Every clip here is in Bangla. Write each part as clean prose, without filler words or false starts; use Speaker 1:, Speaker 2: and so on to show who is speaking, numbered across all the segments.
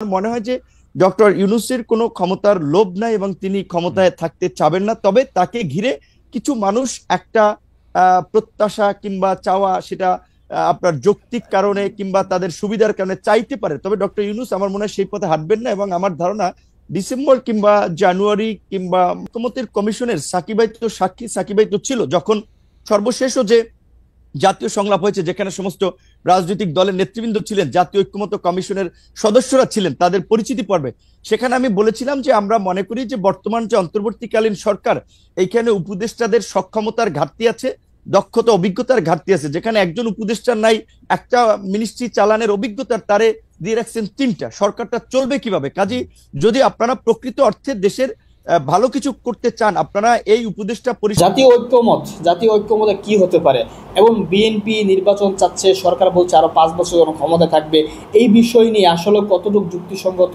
Speaker 1: মনে হয় যে ডক্টর ইউনূসের কোনো ক্ষমতার লোভ নাই এবং তিনি ক্ষমতায় থাকতে চাবেন না, তবে তাকে ঘিরে কিছু মানুষ একটা প্রত্যাশা কিংবা চাওয়া, সেটা আপনার যৌক্তিক কারণে কিংবা তাদের সুবিধার কারণে চাইতে পারে। তবে ডক্টর ইউনূস আমার মনে হয় সেই পথে হাঁটবেন না, এবং আমার ধারণা ডিসেম্বর কিংবা জানুয়ারি কিংবা ঐকমত্যের কমিশনের সাকিবাই তো সাক্ষী, সাকিবাই তো ছিল যখন সর্বশেষও যে জাতীয় সংলাপ হয়েছে, যেখানে সমস্ত রাজনৈতিক দলের নেতৃবৃন্দ ছিলেন, জাতীয় ঐক্যমত্য কমিশনের সদস্যরা ছিলেন, তাদের পরিচিতি পর্বে সেখানে আমি বলেছিলাম যে আমরা মনে করি যে বর্তমান যে অন্তর্বর্তীকালীন সরকার, এইখানে উপদেষ্টাদের সক্ষমতার ঘাটতি আছে, দক্ষতা অভিজ্ঞতার ঘাটতি আছে। যেখানে একজন উপদেষ্টার নাই একটা মিনিস্ট্রি চালানোর অভিজ্ঞতার, তারে দিয়ে রাখছেন তিনটা, সরকারটা চলবে কিভাবে? কাজী যদি আপনারা প্রকৃত অর্থে দেশের ভালো কিছু করতে চান, আপনারা এই উপদেষ্টা
Speaker 2: জাতীয় ঐক্যমতে কি হতে পারে, এবং বিএনপি নির্বাচন চাচ্ছে, সরকার বলছে আরো 5 বছর ক্ষমতা থাকবে, এই বিষয় নিয়ে আসলে কতটুকু যুক্তিসঙ্গত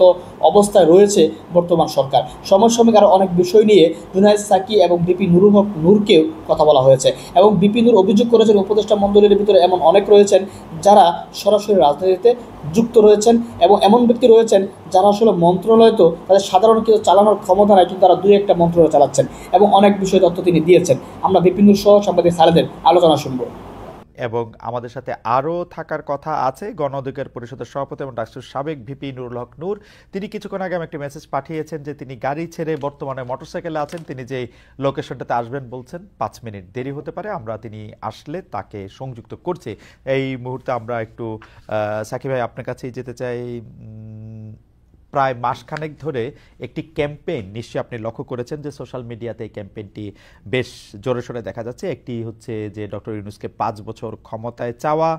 Speaker 2: অবস্থায় রয়েছে বর্তমান সরকার? সমসাময়িক আরো অনেক বিষয় নিয়ে জুনায়েদ সাকি এবং বিপি নুরুল হক নূরকেও কথা বলা হয়েছে, এবং বিপি নূর অভিযোগ করেছেন উপদেষ্টা মণ্ডলীর ভিতরে এমন অনেক রয়েছেন যারা সরাসরি রাজনীতিতে যুক্ত রয়েছেন, এবং এমন ব্যক্তি রয়েছেন যারা আসলে মন্ত্রণালয় তো তাদের সাধারণ কিছু চালানোর ক্ষমতা নাই, কিন্তু তারা 2-1টা মন্ত্রণালয় চালাচ্ছেন, এবং অনেক বিষয় তথ্য তিনি দিয়েছেন। আমরা বিপিনুর সহ সাংবাদিক খালেদের আলোচনা শুনব।
Speaker 3: এবং আমাদের সাথে আরও থাকার কথা আছে গণ অধিকার পরিষদের সভাপতি এবং ডাকসুর সাবেক ভিপি নুরুল হক নূর। তিনি কিছুক্ষণ আগে একটি মেসেজ পাঠিয়েছেন যে তিনি গাড়ি ছেড়ে বর্তমানে মোটরসাইকেলে আছেন, তিনি যে লোকেশনটাতে আসবেন বলছেন 5 মিনিট দেরি হতে পারে, আমরা তিনি আসলে তাকে সংযুক্ত করছি। এই মুহূর্তে আমরা একটু সাকিব ভাই আপনার কাছেই যেতে চাই। প্রায় মাসখানেক ধরে একটি ক্যাম্পেইন নিশ্চয়ই আপনি লক্ষ্য করেছেন যে সোশ্যাল মিডিয়াতে এই ক্যাম্পেইনটি বেশ জোরে সোরে দেখা যাচ্ছে। একটি হচ্ছে যে ডক্টর ইউনূসকে 5 বছর ক্ষমতায় চাওয়া,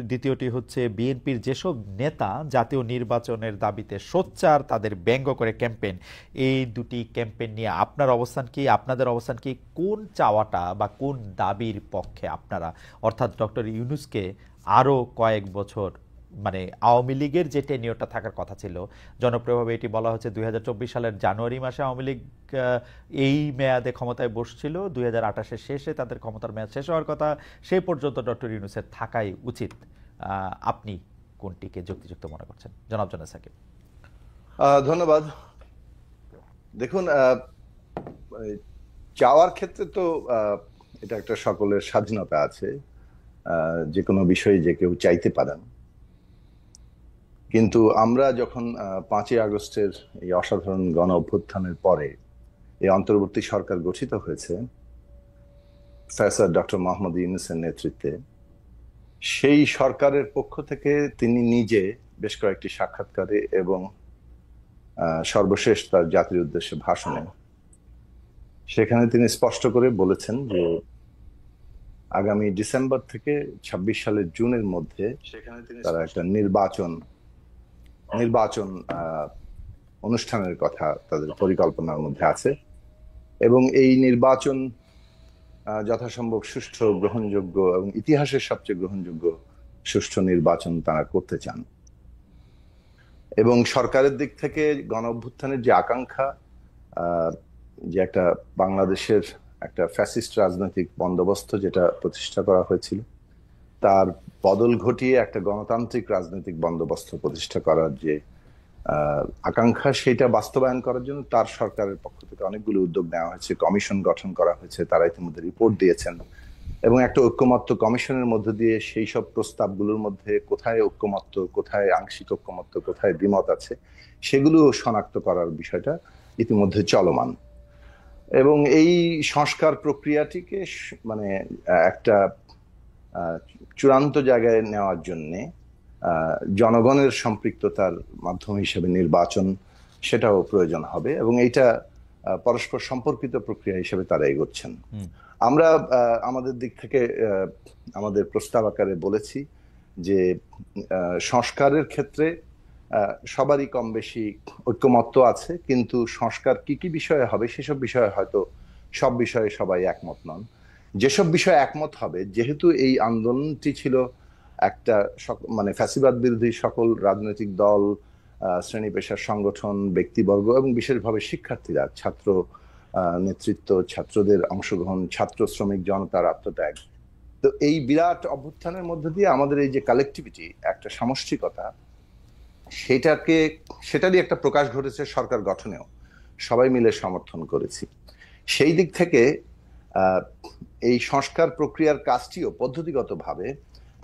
Speaker 3: দ্বিতীয়টি হচ্ছে বিএনপির যেসব নেতা জাতীয় নির্বাচনের দাবিতে সোচ্চার, তাদের ব্যঙ্গ করে ক্যাম্পেইন। এই দুটি ক্যাম্পেইন নিয়ে আপনার অবস্থান কি, আপনাদের অবস্থান কি? কোন চাওয়াটা বা কোন দাবির পক্ষে আপনারা, অর্থাৎ ডক্টর ইউনূসকে আরও কয়েক বছর, মানে আওয়ামী লীগের যে টেনিওরটা থাকার কথা ছিল, জনপ্রিয়ভাবে এটি বলা হচ্ছে 2024 সালের জানুয়ারি মাসে আওয়ামী লীগ এই মেয়াদে ক্ষমতায় বসছিল, 2028-এর শেষে তাদের ক্ষমতার মেয়াদ শেষ হওয়ার কথা, সেই পর্যন্ত ডক্টর ইউনূসের থাকাই উচিত। আপনি কোনটিকে যুক্তিযুক্ত মনে করছেন, জনাব জুনায়েদ সাকিব?
Speaker 4: ধন্যবাদ। দেখুন, চাওয়ার ক্ষেত্রে তো এটা একটা সকলের স্বাধীনতা আছে, যে কোনো বিষয়ে যে কেউ চাইতে পারেন, কিন্তু আমরা যখন 5ই আগস্টের এই অসাধারণ গণ অভ্যুত্থানের পরে এই অন্তর্বর্তী সরকার গঠিত হয়েছে প্রফেসর ডক্টর মোহাম্মদ ইউনূসের নেতৃত্বে, সেই সরকারের পক্ষ থেকে তিনি নিজে বেশ কয়েকটি সাক্ষাৎকারে এবং সর্বশেষ তার জাতির উদ্দেশ্যে ভাষণে সেখানে তিনি স্পষ্ট করে বলেছেন যে আগামী ডিসেম্বর থেকে 26 সালের জুনের মধ্যে তারা একটা নির্বাচন অনুষ্ঠানের কথা তাদের পরিকল্পনার মধ্যে আছে, এবং এই নির্বাচন যথাসম্ভব সুষ্ঠু, গ্রহণযোগ্য এবং ইতিহাসের সবচেয়ে গ্রহণযোগ্য সুষ্ঠু নির্বাচন তারা করতে চান। এবং সরকারের দিক থেকে গণ অভ্যুত্থানের যে আকাঙ্ক্ষা, যে একটা বাংলাদেশের একটা ফ্যাসিস্ট রাজনৈতিক বন্দোবস্ত যেটা প্রতিষ্ঠা করা হয়েছিল, তার বদল ঘটিয়ে একটা গণতান্ত্রিক রাজনৈতিক বন্দোবস্ত প্রতিষ্ঠা করার যে আকাঙ্ক্ষা, সেটা বাস্তবায়ন করার জন্য তার সরকারের পক্ষ থেকে অনেকগুলো উদ্যোগ নেওয়া হয়েছে, কমিশন গঠন করা হয়েছে, তারা ইতিমধ্যে রিপোর্ট দিয়েছেন, এবং একটা ঐক্যমত্য কমিশনের মধ্য দিয়ে সেই সব প্রস্তাবগুলোর মধ্যে কোথায় ঐক্যমত্য, কোথায় আংশিক ঐক্যমত্য, কোথায় দ্বিমত আছে, সেগুলো শনাক্ত করার বিষয়টা ইতিমধ্যে চলমান। এবং এই সংস্কার প্রক্রিয়াটিকে মানে একটা চূড়ান্ত জায়গায় নেওয়ার জন্যে জনগণের সম্পৃক্ততার মাধ্যম হিসেবে নির্বাচন, সেটাও প্রয়োজন হবে, এবং এইটা পরস্পর সম্পর্কিত প্রক্রিয়া হিসেবে তারা এগোচ্ছেন। আমরা আমাদের দিক থেকে আমাদের প্রস্তাব আকারে বলেছি যে সংস্কারের ক্ষেত্রে সবারই কম বেশি ঐক্যমত্য আছে, কিন্তু সংস্কার কি কি বিষয়ে হবে সেসব বিষয়ে হয়তো সব বিষয়ে সবাই একমত নন। যেসব বিষয়ে একমত হবে, যেহেতু এই আন্দোলনটি ছিল একটা মানে ফ্যাসিবাদ বিরোধী সকল রাজনৈতিক দল, শ্রেণী পেশার সংগঠন, ব্যক্তিবর্গ এবং বিশেষভাবে শিক্ষার্থীরা, ছাত্র নেতৃত্ব, ছাত্রদের অংশগ্রহণ, ছাত্র শ্রমিক জনতার আত্মত্যাগ, তো এই বিরাট অভ্যুত্থানের মধ্যে দিয়ে আমাদের এই যে কালেকটিভিটি, একটা সামষ্টিকতা, সেটারই একটা প্রকাশ ঘটেছে সরকার গঠনেও, সবাই মিলে সমর্থন করেছি। সেই দিক থেকে এই সংস্কার প্রক্রিয়ার কাজটিও পদ্ধতিগতভাবে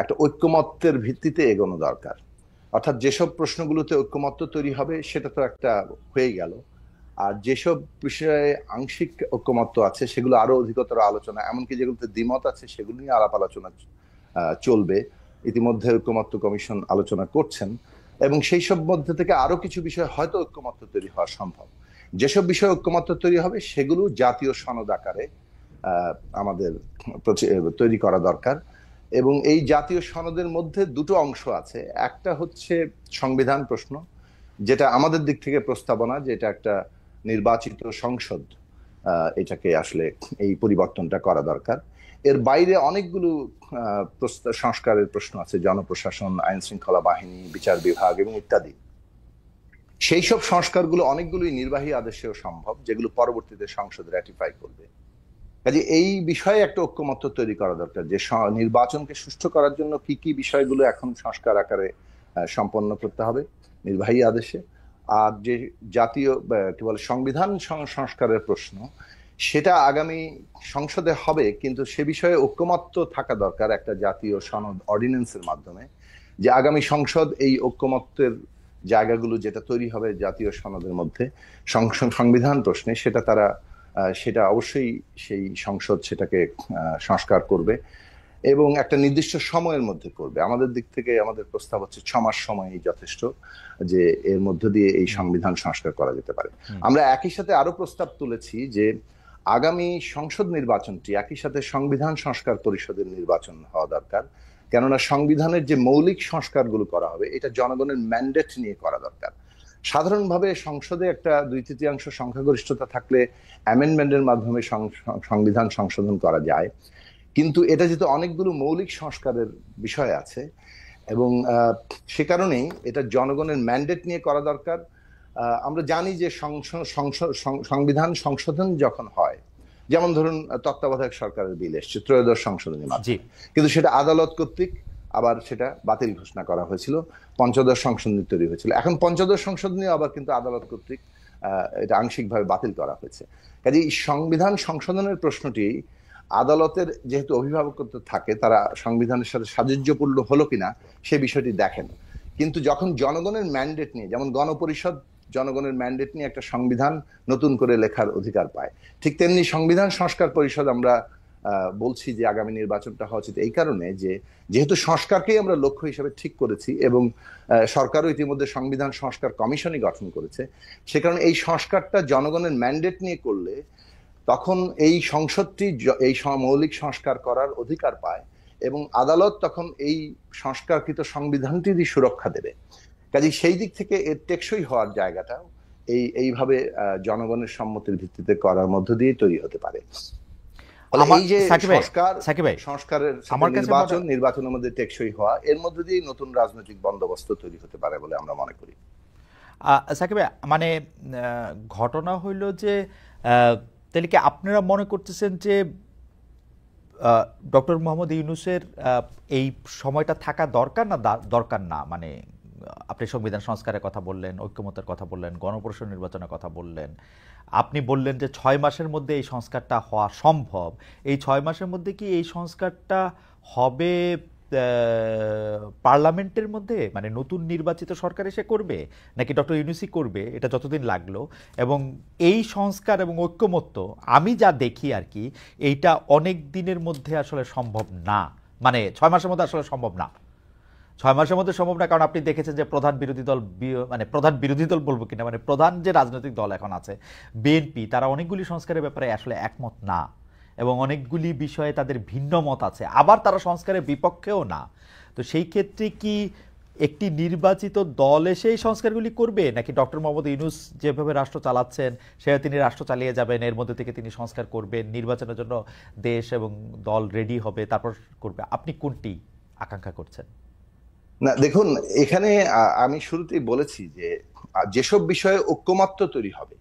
Speaker 4: একটা ঐক্যমত্যের ভিত্তিতে এগোনো দরকার। অর্থাৎ যেসব প্রশ্নগুলোতে ঐক্যমত্য তৈরি হবে সেটা তো একটা হয়ে গেল, আর যেসব বিষয়ে আংশিক ঐক্যমত্য আছে সেগুলো আরো অধিকতর আলোচনা, এমনকি যেগুলোতে দ্বিমত আছে সেগুলো নিয়ে আলাপ আলোচনা চলবে। ইতিমধ্যে ঐক্যমত্য কমিশন আলোচনা করছেন, এবং সেই সব মধ্যে থেকে আরো কিছু বিষয় হয়তো ঐক্যমত্য তৈরি হওয়া সম্ভব। যেসব বিষয়ে ঐক্যমত্য তৈরি হবে সেগুলো জাতীয় সনদ আকারে আমাদের তৈরি করা দরকার। এবং এই জাতীয় সনদের মধ্যে দুটো অংশ আছে, একটা হচ্ছে সংবিধান প্রশ্ন, যেটা আমাদের দিক থেকে প্রস্তাবনা, যেটা একটা নির্বাচিত সংসদ এটাকে আসলে এই পরিবর্তনটা করা দরকার। এর বাইরে অনেকগুলো সংস্কারের প্রশ্ন আছে, জনপ্রশাসন, আইন শৃঙ্খলা বাহিনী, বিচার বিভাগ এবং ইত্যাদি। সেই সব সংস্কারগুলো অনেকগুলোই নির্বাহী আদেশেও সম্ভব, যেগুলো পরবর্তীতে সংসদ র্যাটিফাই করবে। কাজে এই বিষয়ে একটা ঐক্যমত্য তৈরি করা দরকার, যে নির্বাচনকে সুষ্ঠু করার জন্য কি কি বিষয়গুলো এখন সংস্কার আকারে সম্পন্ন করতে হবে নির্বাহী আদেশে, আর যে জাতীয় কি বলে সংবিধান সংস্কারের প্রশ্ন, সেটা আগামী সংসদে হবে, কিন্তু সে বিষয়ে ঐক্যমত্য থাকা দরকার একটা জাতীয় সনদ অর্ডিন্যান্সের মাধ্যমে, যে আগামী সংসদ এই ঐক্যমত্যের জায়গাগুলো যেটা তৈরি হবে জাতীয় সনদের মধ্যে সংবিধান প্রশ্নে, সেটা অবশ্যই সেই সংসদ সেটাকে সংস্কার করবে এবং একটা নির্দিষ্ট সময়ের মধ্যে করবে। আমাদের দিক থেকে আমাদের প্রস্তাব হচ্ছে 6 মাস সময়ই যথেষ্ট, যে এর মধ্য দিয়ে এই সংবিধান সংস্কার করা যেতে পারে। আমরা একই সাথে আরো প্রস্তাব তুলেছি যে আগামী সংসদ নির্বাচনটি একই সাথে সংবিধান সংস্কার পরিষদের নির্বাচন হওয়া দরকার, কেননা সংবিধানের যে মৌলিক সংস্কারগুলো করা হবে এটা জনগণের ম্যান্ডেট নিয়ে করা দরকার। সাধারণভাবে সংসদে একটা 2/3 সংখ্যাগরিষ্ঠতা থাকলে অ্যামেন্ডমেন্টের মাধ্যমে সংবিধান সংশোধন করা যায়, কিন্তু এটা যেহেতু অনেকগুলো মৌলিক সংস্কারের বিষয় আছে এবং সে কারণেই এটা জনগণের ম্যান্ডেট নিয়ে করা দরকার। আমরা জানি যে সংবিধান সংশোধন যখন হয়, যেমন ধরুন তত্ত্বাবধায়ক সরকারের বিল এসছে 13th সংশোধনী মাধ্যমে, কিন্তু সেটা আদালত কর্তৃক আবার সেটা বাতিল ঘোষণা করা হয়েছিল, 15th সংশোধনী তৈরি হয়েছিল। এখন 15th সংশোধনী আবার কিন্তু আদালত কর্তৃক এটা আংশিকভাবে বাতিল করা হয়েছে। কাজে সংবিধান সংশোধনের প্রশ্নটি আদালতের যেহেতু অভিভাবকত্ব থাকে, তারা সংবিধানের সাথে সাযুজ্যপূর্ণ হলো কিনা সে বিষয়টি দেখেন। কিন্তু যখন জনগণের ম্যান্ডেট নিয়ে, যেমন গণপরিষদ জনগণের ম্যান্ডেট নিয়ে একটা সংবিধান নতুন করে লেখার অধিকার পায়, ঠিক তেমনি সংবিধান সংস্কার পরিষদ আমরা বলছি যে আগামী নির্বাচনটা হওয়া উচিত এই কারণে যে যেহেতু সংস্কারকেই আমরা লক্ষ্য হিসেবে ঠিক করেছি এবং সরকারও ইতিমধ্যে সংবিধান সংস্কার কমিশনই গঠন করেছে, সে কারণে এই সংস্কারটা জনগণের ম্যান্ডেট নিয়ে করলে তখন এই সংসদটি এই মৌলিক সংস্কার করার অধিকার পায় এবং আদালত তখন এই সংস্কারকৃত সংবিধানটিরই সুরক্ষা দেবে। কাজে সেই দিক থেকে এর টেকসই হওয়ার জায়গাটা এইভাবে জনগণের সম্মতির ভিত্তিতে করার মধ্য দিয়ে তৈরি হতে পারে। এই যে সংস্কারের নির্বাচনের মধ্যে টেকসই হওয়া, এর মধ্য দিয়ে নতুন রাজনৈতিক বন্দোবস্ত তৈরি হতে পারে বলে আমরা মনে করি।
Speaker 3: সাকিব ভাই, মানে ঘটনা হইল যে তাহলে কি আপনারা মনে করতেছেন যে ডক্টর মোহাম্মদ ইউনূসের এই সময়টা থাকা দরকার না দরকার না? মানে আপনি সংবিধান সংস্কারের কথা বললেন, ঐক্যমতের কথা বললেন, গণপরিষদ নির্বাচনের কথা বললেন, আপনি বললেন যে 6 মাসের মধ্যে এই সংস্কারটা হওয়া সম্ভব। এই 6 মাসের মধ্যে কি এই সংস্কারটা হবে পার্লামেন্টের মধ্যে, মানে নতুন নির্বাচিত সরকার এসে করবে, নাকি ডক্টর ইউনূসই করবে? এটা যতদিন লাগলো, এবং এই সংস্কার এবং ঐক্যমত্য আমি যা দেখি আর কি, এইটা অনেক দিনের মধ্যে আসলে সম্ভব না, মানে 6 মাসের মধ্যে আসলে সম্ভব না। 6 মাসের মধ্যে সম্ভব না, কারণ আপনি দেখেছেন যে প্রধান বিরোধী দল বলবো কিনা, মানে প্রধান যে রাজনৈতিক দল এখন আছে বিএনপি, তারা অনেকগুলি সংস্কারের ব্যাপারে আসলে একমত না এবং অনেকগুলি বিষয়ে তাদের ভিন্ন মত আছে, আবার তারা সংস্কারের বিপক্ষেও না। তো সেই ক্ষেত্রে কি একটি নির্বাচিত দল এসে এই সংস্কারগুলি করবে, নাকি ডক্টর মোহাম্মদ ইউনূস যেভাবে রাষ্ট্র চালাচ্ছেন সেভাবে তিনি রাষ্ট্র চালিয়ে যাবেন, এর মধ্যে থেকে তিনি সংস্কার করবেন, নির্বাচনের জন্য দেশ এবং দল রেডি হবে, তারপর করবে? আপনি কোনটি আকাঙ্ক্ষা করছেন?
Speaker 4: না, দেখুন, এখানে আমি শুরুতেই বলেছি যে যেসব বিষয়ে ঐক্যমত্য তৈরি হবে,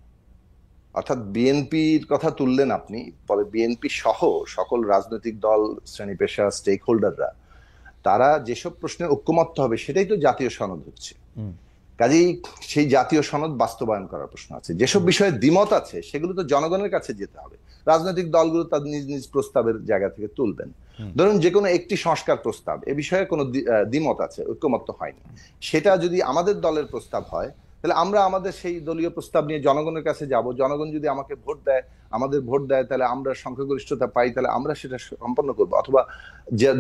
Speaker 4: অর্থাৎ বিএনপির কথা তুললেন আপনি, পরে বিএনপি সহ সকল রাজনৈতিক দল, শ্রেণী পেশা, স্টেক হোল্ডাররা, তারা যেসব প্রশ্নে ঐক্যমত্য হবে সেটাই তো জাতীয় সনদ হচ্ছে। কাজেই সেই জাতীয় সনদ বাস্তবায়ন করার প্রশ্ন আছে। যেসব বিষয়ে দ্বিমত আছে সেগুলো তো জনগণের কাছে যেতে হবে। রাজনৈতিক দলগুলো তাদের নিজ নিজ প্রস্তাবের জায়গা থেকে তুলবেন। ধরুন যে কোনো একটি সংস্কার প্রস্তাব, এ বিষয়ে কোনো দ্বিমত আছে, ঐক্যমত্য হয়নি, সেটা যদি আমাদের দলের প্রস্তাব হয় তাহলে আমরা আমাদের সেই দলীয় প্রস্তাব নিয়ে জনগণের কাছে যাব। জনগণ যদি আমাকে ভোট দেয়, আমাদের ভোট দেয়, তাহলে আমরা সংখ্যাগরিষ্ঠতা পাই, তাহলে আমরা সেটা সম্পন্ন করবো, অথবা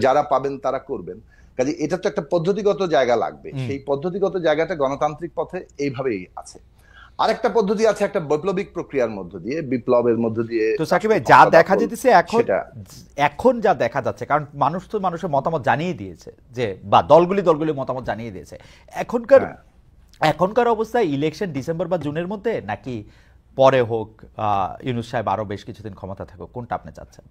Speaker 4: যারা পাবেন তারা করবেন। কাজে এটা তো একটা পদ্ধতিগত জায়গা লাগবে। সেই পদ্ধতিগত জায়গাটা গণতান্ত্রিক পথে এইভাবেই আছে। আরেকটা পদ্ধতি আছে একটা বৈপ্লবিক প্রক্রিয়ার মধ্য দিয়ে, বিপ্লবের মধ্য দিয়ে।
Speaker 3: তো সাকিব ভাই, যা দেখা যেতেছে এখন যা দেখা যাচ্ছে, কারণ মানুষ তো মানুষের মতামত জানিয়ে দিয়েছে, যে বা দলগুলি মতামত জানিয়ে দিয়েছে, এখনকার অবস্থায় ইলেকশন ডিসেম্বর বা জুনের মধ্যে, নাকি পরে হোক, ইউনূস সাহেব আরো বেশ কিছুদিন ক্ষমতা থাকুক, কোনটা আপনি চাচ্ছেন?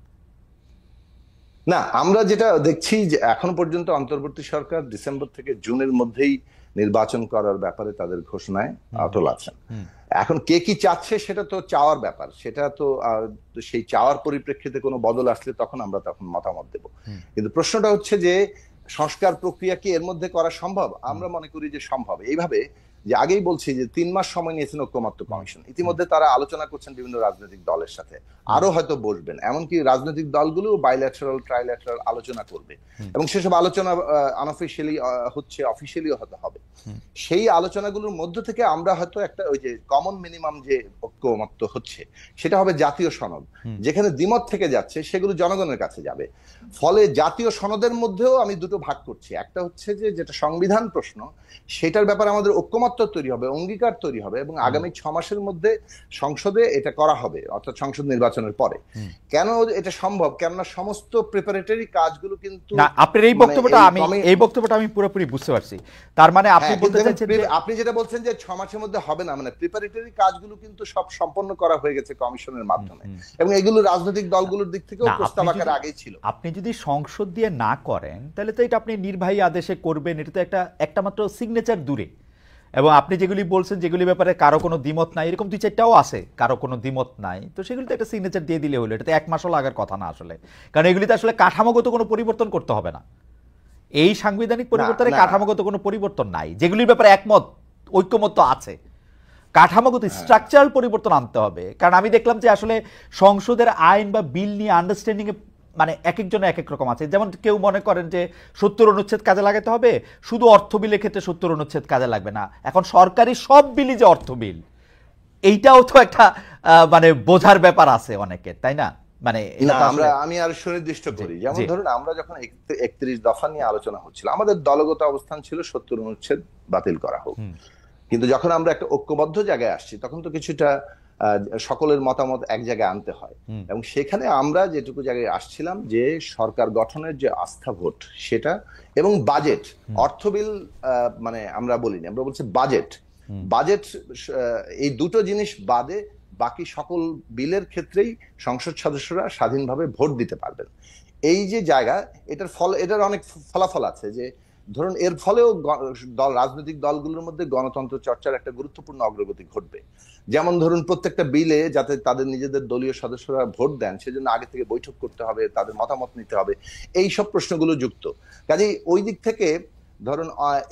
Speaker 4: না, আমরা যেটা দেখছি যে এখন পর্যন্ত অন্তর্বর্তী সরকার ডিসেম্বর থেকে জুনের মধ্যেই নির্বাচন করার ব্যাপারে তাদের ঘোষণায় অটল আছেন। এখন কে কি চাচ্ছে সেটা তো চাওয়ার ব্যাপার, সেটা তো সেই চাওয়ার পরিপ্রেক্ষিতে কোনো বদল আসলে তখন মতামত দেব। কিন্তু প্রশ্নটা হচ্ছে যে সংস্কার প্রক্রিয়া কি এর মধ্যে করা সম্ভব? আমরা মনে করি যে সম্ভব। এইভাবে যে আগেই বলছি যে 3 মাস সময় নিয়েছেন ঐক্যমত্য কমিশন, ইতিমধ্যে তারা আলোচনা করছেন বিভিন্ন রাজনৈতিক দলের সাথে, আরো হয়তো বসবেন, এমনকি রাজনৈতিক দলগুলো বাইল্যাটারাল ট্রাইল্যাটারাল আলোচনা করবে, এবং সেসব আলোচনা আনঅফিশিয়ালি হচ্ছে, অফিশিয়ালিও হয়তো হবে। সেই আলোচনাগুলোর মধ্য থেকে আমরা হয়তো একটা ওই যে কমন মিনিমাম যে ঐক্যমত্য হচ্ছে সেটা হবে জাতীয় সনদ। যেখানে দ্বিমত থেকে যাচ্ছে সেগুলো জনগণের কাছে যাবে। ফলে জাতীয় সনদের মধ্যেও আমি দুটো ভাগ করছি। একটা হচ্ছে যে যেটা সংবিধান প্রশ্ন, সেটার ব্যাপারে আমাদের ঐক্যমত্য তৈরি হবে, অঙ্গীকার তৈরি হবে, এবং আগামী 6 মাসের মধ্যে সংসদে এটা করা হবে, অর্থাৎ সংসদ নির্বাচনের পরে। কেন এটা সম্ভব? কেননা সমস্ত প্রিপারেটরি কাজগুলো কিন্তু
Speaker 3: আপনার এই বক্তব্যটা আমি পুরোপুরি বুঝতে পারছি। তার মানে আপনি বলতে চাইছেন যে
Speaker 4: আপনি যেটা বলছেন যে 6 মাসের মধ্যে হবে না, মানে প্রিপারেটরি কাজগুলো কিন্তু সব সম্পন্ন করা হয়ে গেছে কমিশনের মাধ্যমে, এবং এগুলো রাজনৈতিক দলগুলোর দিক থেকেও প্রস্তাব আকারে আগেই ছিল।
Speaker 3: আপনি যদি সংসদ দিয়ে না করেন তাহলে তো এটা আপনি নির্বাহী আদেশে করবেন, এটা তো একটা মাত্র সিগনেচার দূরে। এবং আপনি যেগুলি বলছেন, যেগুলি ব্যাপারে কারো কোনো দ্বিমত নাই, এরকম 2-4টাও আছে কারো কোনো দ্বিমত নাই, তো সেগুলিতে একটা সিগনেচার দিয়ে দিলে হলো। এটাতে 1 মাসও লাগার কথা না আসলে, কারণ এগুলিতে আসলে কাঠামোগত কোনো পরিবর্তন করতে হবে না। এই সাংবিধানিক পরিবর্তনে কাঠামোগত কোনো পরিবর্তন নাই, যেগুলির ব্যাপারে ঐক্যমত্য আছে। কাঠামোগত স্ট্রাকচারাল পরিবর্তন আনতে হবে। কারণ আমি দেখলাম যে আসলে সংসদের আইন বা বিল নিয়ে আন্ডারস্ট্যান্ডিং এ মানে এক একজনের এক এক রকম আছে। যেমন কেউ মনে করেন যে 70 অনুচ্ছেদ কাজে লাগাতে হবে, শুধু অর্থ বিলের ক্ষেত্রে 70 অনুচ্ছেদ কাজে লাগবে না। এখন সরকারি সব বিলই যে অর্থ বিল, এইটাও তো একটা মানে বোঝার ব্যাপার আছে অনেকের, তাই না? মানে
Speaker 4: আমি আর সুনির্দিষ্ট করি, যেমন ধরুন আমরা যখন 31 দফা নিয়ে আলোচনা হচ্ছিল, আমাদের দলগত অবস্থান ছিল 70 অনুচ্ছেদ বাতিল করা হোক। কিন্তু যখন আমরা একটা ঐক্যবদ্ধ জায়গায় আসছি তখন তো কিছুটা সকলের মতামত এক জায়গায় আনতে হয়, এবং সেখানে আমরা যেটুকু জায়গায় আসছিলাম যে সরকার গঠনের যে আস্থা ভোট সেটা, এবং বাজেট, অর্থ বিল মানে আমরা বলিনি, আমরা বলছি বাজেট, এই দুটো জিনিস বাদে বাকি সকল বিলের ক্ষেত্রেই সংসদ সদস্যরা স্বাধীনভাবে ভোট দিতে পারবেন। এই যে জায়গা, এটার অনেক ফলাফল আছে। যে ধরুন এর ফলেও রাজনৈতিক দলগুলোর মধ্যে গণতন্ত্র চর্চার একটা গুরুত্বপূর্ণ অগ্রগতি ঘটবে। যেমন ধরুন প্রত্যেকটা বিলে যাতে তাদের নিজেদের দলীয় সদস্যরা ভোট দেন সেজন্য আগে থেকে বৈঠক করতে হবে, তাদের মতামত নিতে হবে, এই সব প্রশ্নগুলো যুক্ত। কাজেই ওই দিক থেকে ধরুন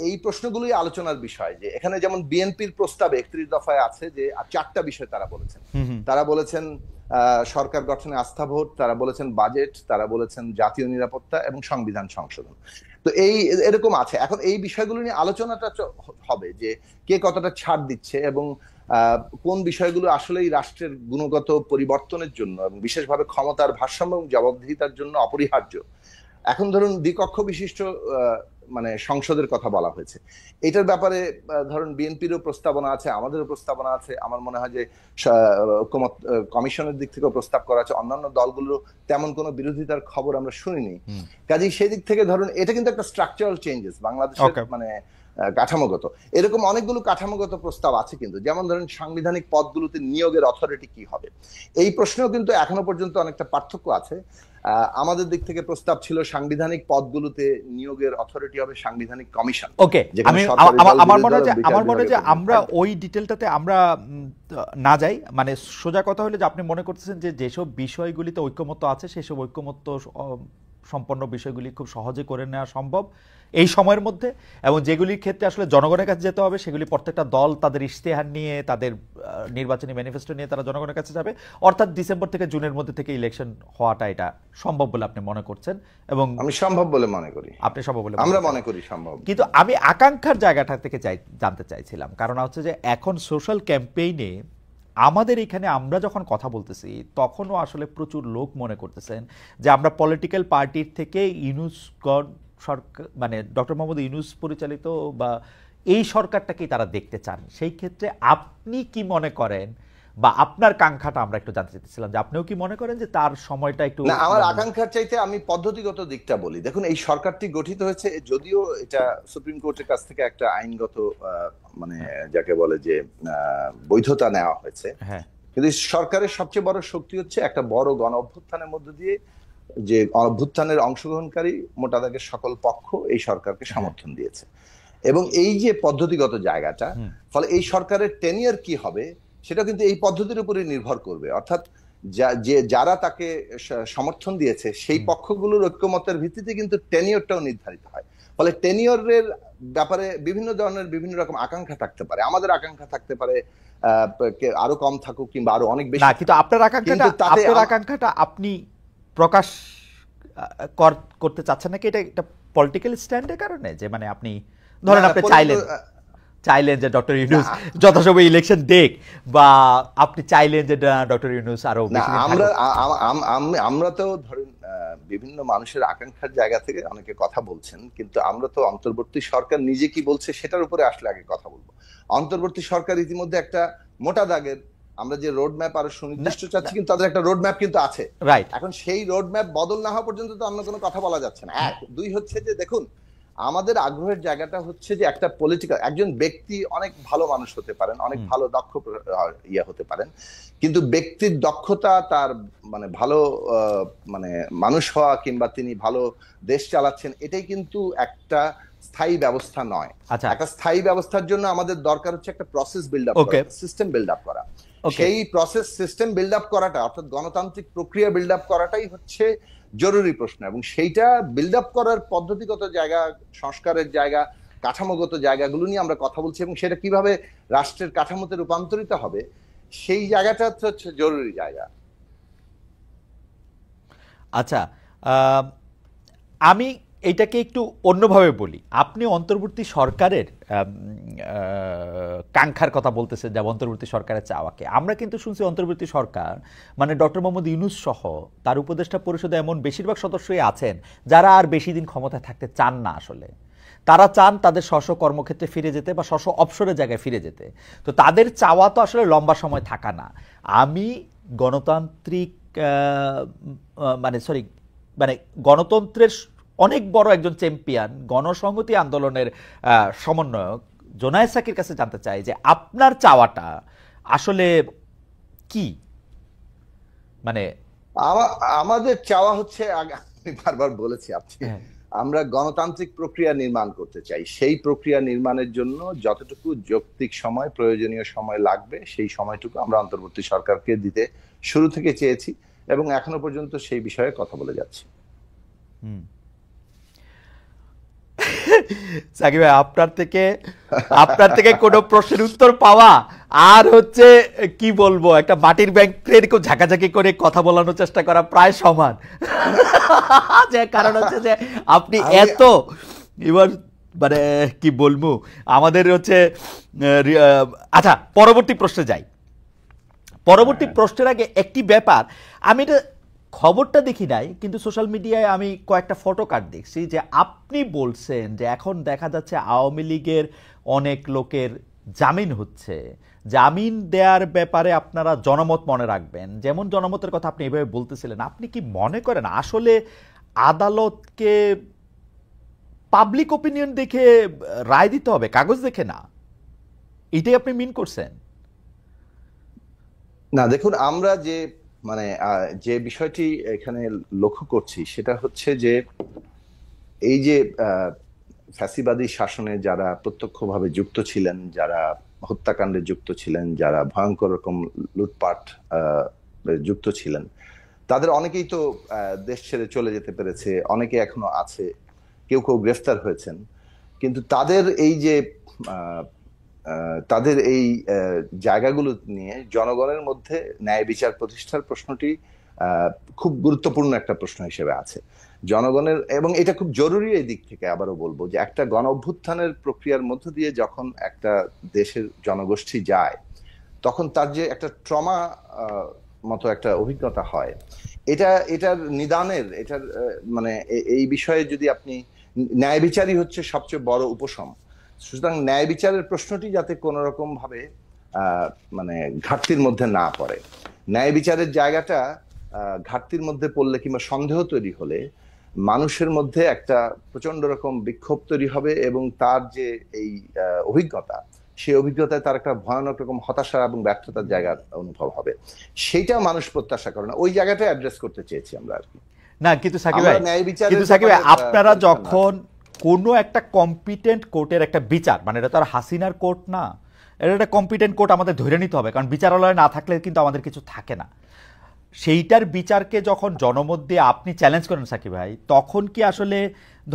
Speaker 4: এই প্রশ্নগুলোই আলোচনার বিষয়। যে এখানে যেমন বিএনপির প্রস্তাবে 31 দফায় আছে যে 4টা বিষয় তারা বলেছেন সরকার গঠনে আস্থা ভোট, তারা বলেছেন বাজেট, তারা বলেছেন জাতীয় নিরাপত্তা এবং সংবিধান সংশোধন। তো এরকম আছে। এখন এই বিষয়গুলো নিয়ে আলোচনাটা হবে যে কে কতটা ছাড় দিচ্ছে, এবং কোন বিষয়গুলো আসলেই রাষ্ট্রের গুণগত পরিবর্তনের জন্য এবং বিশেষভাবে ক্ষমতার ভারসাম্য এবং জবাবদিহিতার জন্য অপরিহার্য। এখন ধরুন দ্বিকক্ষ বিশিষ্ট মানে সংসদের কথা বলা হয়েছে, এটার ব্যাপারে ধরুন বিএনপিরও প্রস্তাবনা আছে, আমাদেরও প্রস্তাবনা আছে, আমার মনে হয় যে কমিশনের দিক থেকেও প্রস্তাব করা আছে, অন্যান্য দলগুলো তেমন কোনো বিরোধিতার খবর আমরা শুনিনি। কাজেই সেই দিক থেকে ধরুন এটা কিন্তু একটা স্ট্রাকচারাল চেঞ্জেস বাংলাদেশের, মানে কাঠামোগত। এরকম অনেকগুলো কাঠামোগত প্রস্তাব আছে কিন্তু, যেমন ধরেন সাংবিধানিক পদগুলোতে নিয়োগের অথরিটি কি হবে, এই প্রশ্নেও কিন্তু এখনো পর্যন্ত অনেকটা পার্থক্য আছে। আমাদের দিক থেকে প্রস্তাব ছিল সাংবিধানিক পদগুলোতে নিয়োগের অথরিটি হবে সাংবিধানিক কমিশন।
Speaker 3: ওকে, আমার মনে হয় যে আমরা ওই ডিটেলটাতে আমরা না যাই। মানে সোজা কথা হলো যে আপনি মনে করতেছেন যে যেসব বিষয়গুলিতে ঐক্যমত্য আছে সেসব ঐক্যমত্য সম্পন্ন বিষয়গুলি খুব সহজে করে নেওয়া সম্ভব, এই সময়ের মধ্যে, এবং যেগুলির ক্ষেত্রে আসলে জনগণের কাছে যেতে হবে সেগুলি প্রত্যেকটা দল তাদের ইশতেহার নিয়ে, তাদের নির্বাচনী ম্যানিফেস্টো নিয়ে তারা জনগণের কাছে যাবে, অর্থাৎ ডিসেম্বর থেকে জুনের মধ্যে থেকে ইলেকশন হওয়াটা এটা সম্ভব বলে আপনি মনে করছেন? এবং
Speaker 4: আমি সম্ভব বলে মনে করি,
Speaker 3: আপনি সম্ভব বলে
Speaker 4: আমরা মনে করি সম্ভব।
Speaker 3: কিন্তু আমি আকাঙ্ক্ষার জায়গাটা থেকে জানতে চাইছিলাম, কারণ হচ্ছে যে এখন সোশ্যাল ক্যাম্পেইনে আমাদের এখানে আমরা যখন কথা বলতেছি তখনও আসলে প্রচুর লোক মনে করতেছেন যে আমরা পলিটিক্যাল পার্টির থেকে সরকার, মানে ডক্টর মোহাম্মদ ইউনূস পরিচালিত বা এই সরকারটাকেই তারা দেখতে চান। সেই ক্ষেত্রে আপনি কি মনে করেন, বা আপনার কাঙ্ক্ষাটা আমরা একটু জানতে চাইছিলাম যে আপনিও কি মনে করেন যে তার সময়টা একটু?
Speaker 4: না, আমার আকাঙ্ক্ষার চাইতে আমি পদ্ধতিগত দিকটা বলি। দেখুন, এই সরকারটি গঠিত হয়েছে, যদিও এটা সুপ্রিম কোর্টের কাছ থেকে একটা আইনগত মানে যাকে বলে যে বৈধতা নেওয়া হয়েছে, কিন্তু সরকারের সবচেয়ে বড় শক্তি হচ্ছে একটা বড় গণ অভ্যুত্থানের মধ্য দিয়ে যে অভ্যুত্থানের অংশগ্রহণকারী মোটা দাগের সকল পক্ষ এই সরকারকে সমর্থন দিয়েছে, এবং এই যে পদ্ধতিগত জায়গাটা, ফলে এই সরকারের টেনিয়ার কি হবে সেটা কিন্তু এই পদ্ধতির উপরে নির্ভর করবে। অর্থাৎ যারা তাকে সমর্থন দিয়েছে সেই পক্ষগুলোর ঐক্যমতের ভিত্তিতে কিন্তু টেনিয়রটাও নির্ধারিত হয়। ফলে টেনিয়রের ব্যাপারে বিভিন্ন ধরনের বিভিন্ন রকম আকাঙ্ক্ষা থাকতে পারে। আমাদের আকাঙ্ক্ষা থাকতে পারে আরো কম থাকুক কিংবা আরো অনেক বেশি, কিন্তু
Speaker 3: আপনার আকাঙ্ক্ষাটা আপনি প্রকাশ করতে চাচ্ছেন নাকি এটা একটা পলিটিক্যাল স্ট্যান্ডের কারণে? যে মানে আপনি ধরেন আপনি চাইলেন যে ডক্টর ইউনূস যথাসময়ে ইলেকশন দেখ, বা আপনি চাইলেন যে ডক্টর ইউনূস আরো
Speaker 4: আমরা তো ধরেন বিভিন্ন মানুষের আকাঙ্ক্ষার জায়গা থেকে অনেকে কথা বলছেন, কিন্তু আমরা তো অন্তর্বর্তী সরকার নিজে কি বলছে সেটার উপরে আসলে আগে কথা বলবো। অন্তর্বর্তী সরকার ইতিমধ্যে একটা মোটা দাগের আমরা যে রোড ম্যাপ আরো সুনির্দিষ্ট চাচ্ছি, কিন্তু তাদের একটা রোড ম্যাপ কিন্তু আছে।
Speaker 3: রাইট,
Speaker 4: এখন সেই রোড ম্যাপ বদল না হওয়া পর্যন্ত তো অন্য কোনো কথা বলা যাচ্ছে না। এক, দুই হচ্ছে যে দেখুন, আমাদের আগ্রহের জায়গাটা হচ্ছে যে একটা পলিটিক্যাল, একজন ব্যক্তি অনেক ভালো মানুষ হতে পারেন, অনেক ভালো দক্ষ হতে পারেন, কিন্তু ব্যক্তির দক্ষতা, তার মানে ভালো মানে মানুষ হওয়া কিংবা তিনি ভালো দেশ চালাচ্ছেন, এটাই কিন্তু একটা স্থায়ী ব্যবস্থা নয়। একটা স্থায়ী ব্যবস্থার জন্য আমাদের দরকার হচ্ছে একটা প্রসেস বিল্ড আপ করা, সিস্টেম বিল্ড আপ করা। সেই প্রসেস সিস্টেম বিল্ড আপ করাটা, অর্থাৎ গণতান্ত্রিক প্রক্রিয়া বিল্ড আপ করাটাই হচ্ছে জরুরি প্রশ্ন, এবং সেইটা বিল্ড আপ করার পদ্ধতিগত জায়গা, সংস্কারের জায়গা, কাঠামোগত জায়গাগুলো নিয়ে আমরা কথা বলছি, এবং সেটা কিভাবে রাষ্ট্রের কাঠামোতে রূপান্তরিত হবে সেই জায়গাটা হচ্ছে জরুরি জায়গা।
Speaker 3: আচ্ছা, আমি এটাকে একটু অন্যভাবে বলি। আপনি অন্তর্বর্তী সরকারের কাঙ্ক্ষার কথা বলতেছেন, যেমন অন্তর্বর্তী সরকারের চাওয়াকে আমরা কিন্তু শুনছি অন্তর্বর্তী সরকার মানে ডক্টর মোহাম্মদ ইউনূস সহ তার উপদেষ্টা পরিষদে এমন বেশিরভাগ সদস্যই আছেন যারা আর বেশি দিন ক্ষমতায় থাকতে চান না। আসলে তারা চান তাদের স্ব কর্মক্ষেত্রে ফিরে যেতে বা স্ব অবসরের জায়গায় ফিরে যেতে। তো তাদের চাওয়া তো আসলে লম্বা সময় থাকা না। আমি গণতান্ত্রিক মানে গণতন্ত্রের অনেক বড় একজন চ্যাম্পিয়ন, গণসংহতি আন্দোলনের সমন্বয়ক জোনায়েদ সাকির কাছে জানতে চাই যে আপনার চাওয়াটা আসলে কি? মানে
Speaker 4: আমাদের চাওয়া হচ্ছে, আমি বারবার বলেছি আপনি, আমরা গণতান্ত্রিক প্রক্রিয়া নির্মাণ করতে চাই। সেই প্রক্রিয়া নির্মাণের জন্য যতটুকু যৌক্তিক সময়, প্রয়োজনীয় সময় লাগবে, সেই সময়টুকু আমরা অন্তর্বর্তী সরকারকে দিতে শুরু থেকে চেয়েছি, এবং এখনো পর্যন্ত সেই বিষয়ে কথা বলে যাচ্ছি।
Speaker 3: সাকিব ভাই, আপনার থেকে কোনো প্রশ্নের উত্তর পাওয়া আর হচ্ছে কি বলবো, একটা মাটির ব্যাংকের খুব ঝাঁকাঝাঁকি করে কথা বলানোর চেষ্টা করা প্রায় সমান। যে কারণ হচ্ছে যে আপনি এত এবার মানে কি বলবো, আমাদের হচ্ছে আচ্ছা পরবর্তী প্রশ্নে যাই। পরবর্তী প্রশ্নের আগে একটি ব্যাপার, আমি এটা খবরটা দেখি নাই, কিন্তু সোশ্যাল মিডিয়ায় আমি কয়েকটা ফটো কার্ড দেখছি যে আপনি বলছেন যে এখন দেখা যাচ্ছে আওয়ামী লীগের অনেক লোকের জামিন হচ্ছে, জামিন দেওয়ার ব্যাপারে আপনারা জনমত মনে রাখবেন। যেমন জনমতের কথা আপনি এভাবে বলতেছিলেন, আপনি কি মনে করেন আসলে আদালতকে পাবলিক ওপিনিয়ন দেখে রায় দিতে হবে, কাগজ দেখে না? এটাই আপনি মিন করছেন?
Speaker 4: না, দেখুন, আমরা যে বিষয়টি এখানে লক্ষ্য করছি সেটা হচ্ছে যে এই যে ফ্যাসিবাদী শাসনে যারা প্রত্যক্ষভাবে যুক্ত ছিলেন, যারা হত্যাকাণ্ডে যুক্ত ছিলেন, যারা ভয়ঙ্কর রকম লুটপাট যুক্ত ছিলেন, তাদের অনেকেই তো দেশ ছেড়ে চলে যেতে পেরেছে, অনেকে এখনো আছে। কেউ কেউ গ্রেফতার হয়েছেন, কিন্তু তাদের এই যে তাদের এই জায়গাগুলো নিয়ে জনগণের মধ্যে ন্যায় বিচার প্রতিষ্ঠার প্রশ্নটি খুব গুরুত্বপূর্ণ একটা প্রশ্ন হিসেবে আছে জনগণের, এবং এটা খুব জরুরি। এই দিক থেকে আবারও বলবো যে একটা গণ অভ্যুত্থানের প্রক্রিয়ার মধ্য দিয়ে যখন একটা দেশের জনগোষ্ঠী যায়, তখন তার যে একটা ট্রমা মতো একটা অভিজ্ঞতা হয়, এটার নিদানের, এটার মানে এই বিষয়ে যদি আপনি, ন্যায় বিচারই হচ্ছে সবচেয়ে বড় উপশম। সুতরাং ন্যায় বিচারের প্রশ্নটি যাতে কোনো রকম ভাবে মানে ঘাটতির মধ্যে না পড়ে, ন্যায় বিচারের জায়গাটা ঘাটতির মধ্যে পড়লে কিংবা সন্দেহ তৈরি হলে মানুষের মধ্যে একটা প্রচন্ড রকম বিক্ষোভ তৈরি হবে, এবং তার যে এই অভিজ্ঞতা, সেই অভিজ্ঞতায় তার একটা ভয়ানক রকম হতাশা এবং ব্যর্থতার জায়গা অনুভব হবে। সেইটা মানুষ প্রত্যাশা করে না, ওই জায়গাটা অ্যাড্রেস করতে চেয়েছি আমরা আর কি।
Speaker 3: না কিন্তু সাকিব ভাই, আপনারা যখন কোনো একটা কম্পিটেন্ট কোর্টের একটা বিচার, মানে এটা তো আর হাসিনার কোর্ট না, এটা একটা কম্পিটেন্ট কোর্ট আমাদের ধরে নিতে হবে, কারণ বিচারালয় না থাকলে কিন্তু আমাদের কিছু থাকে না। সেইটার বিচারকে যখন জনমত দিয়ে আপনি চ্যালেঞ্জ করেন সাকিব ভাই, তখন কি আসলে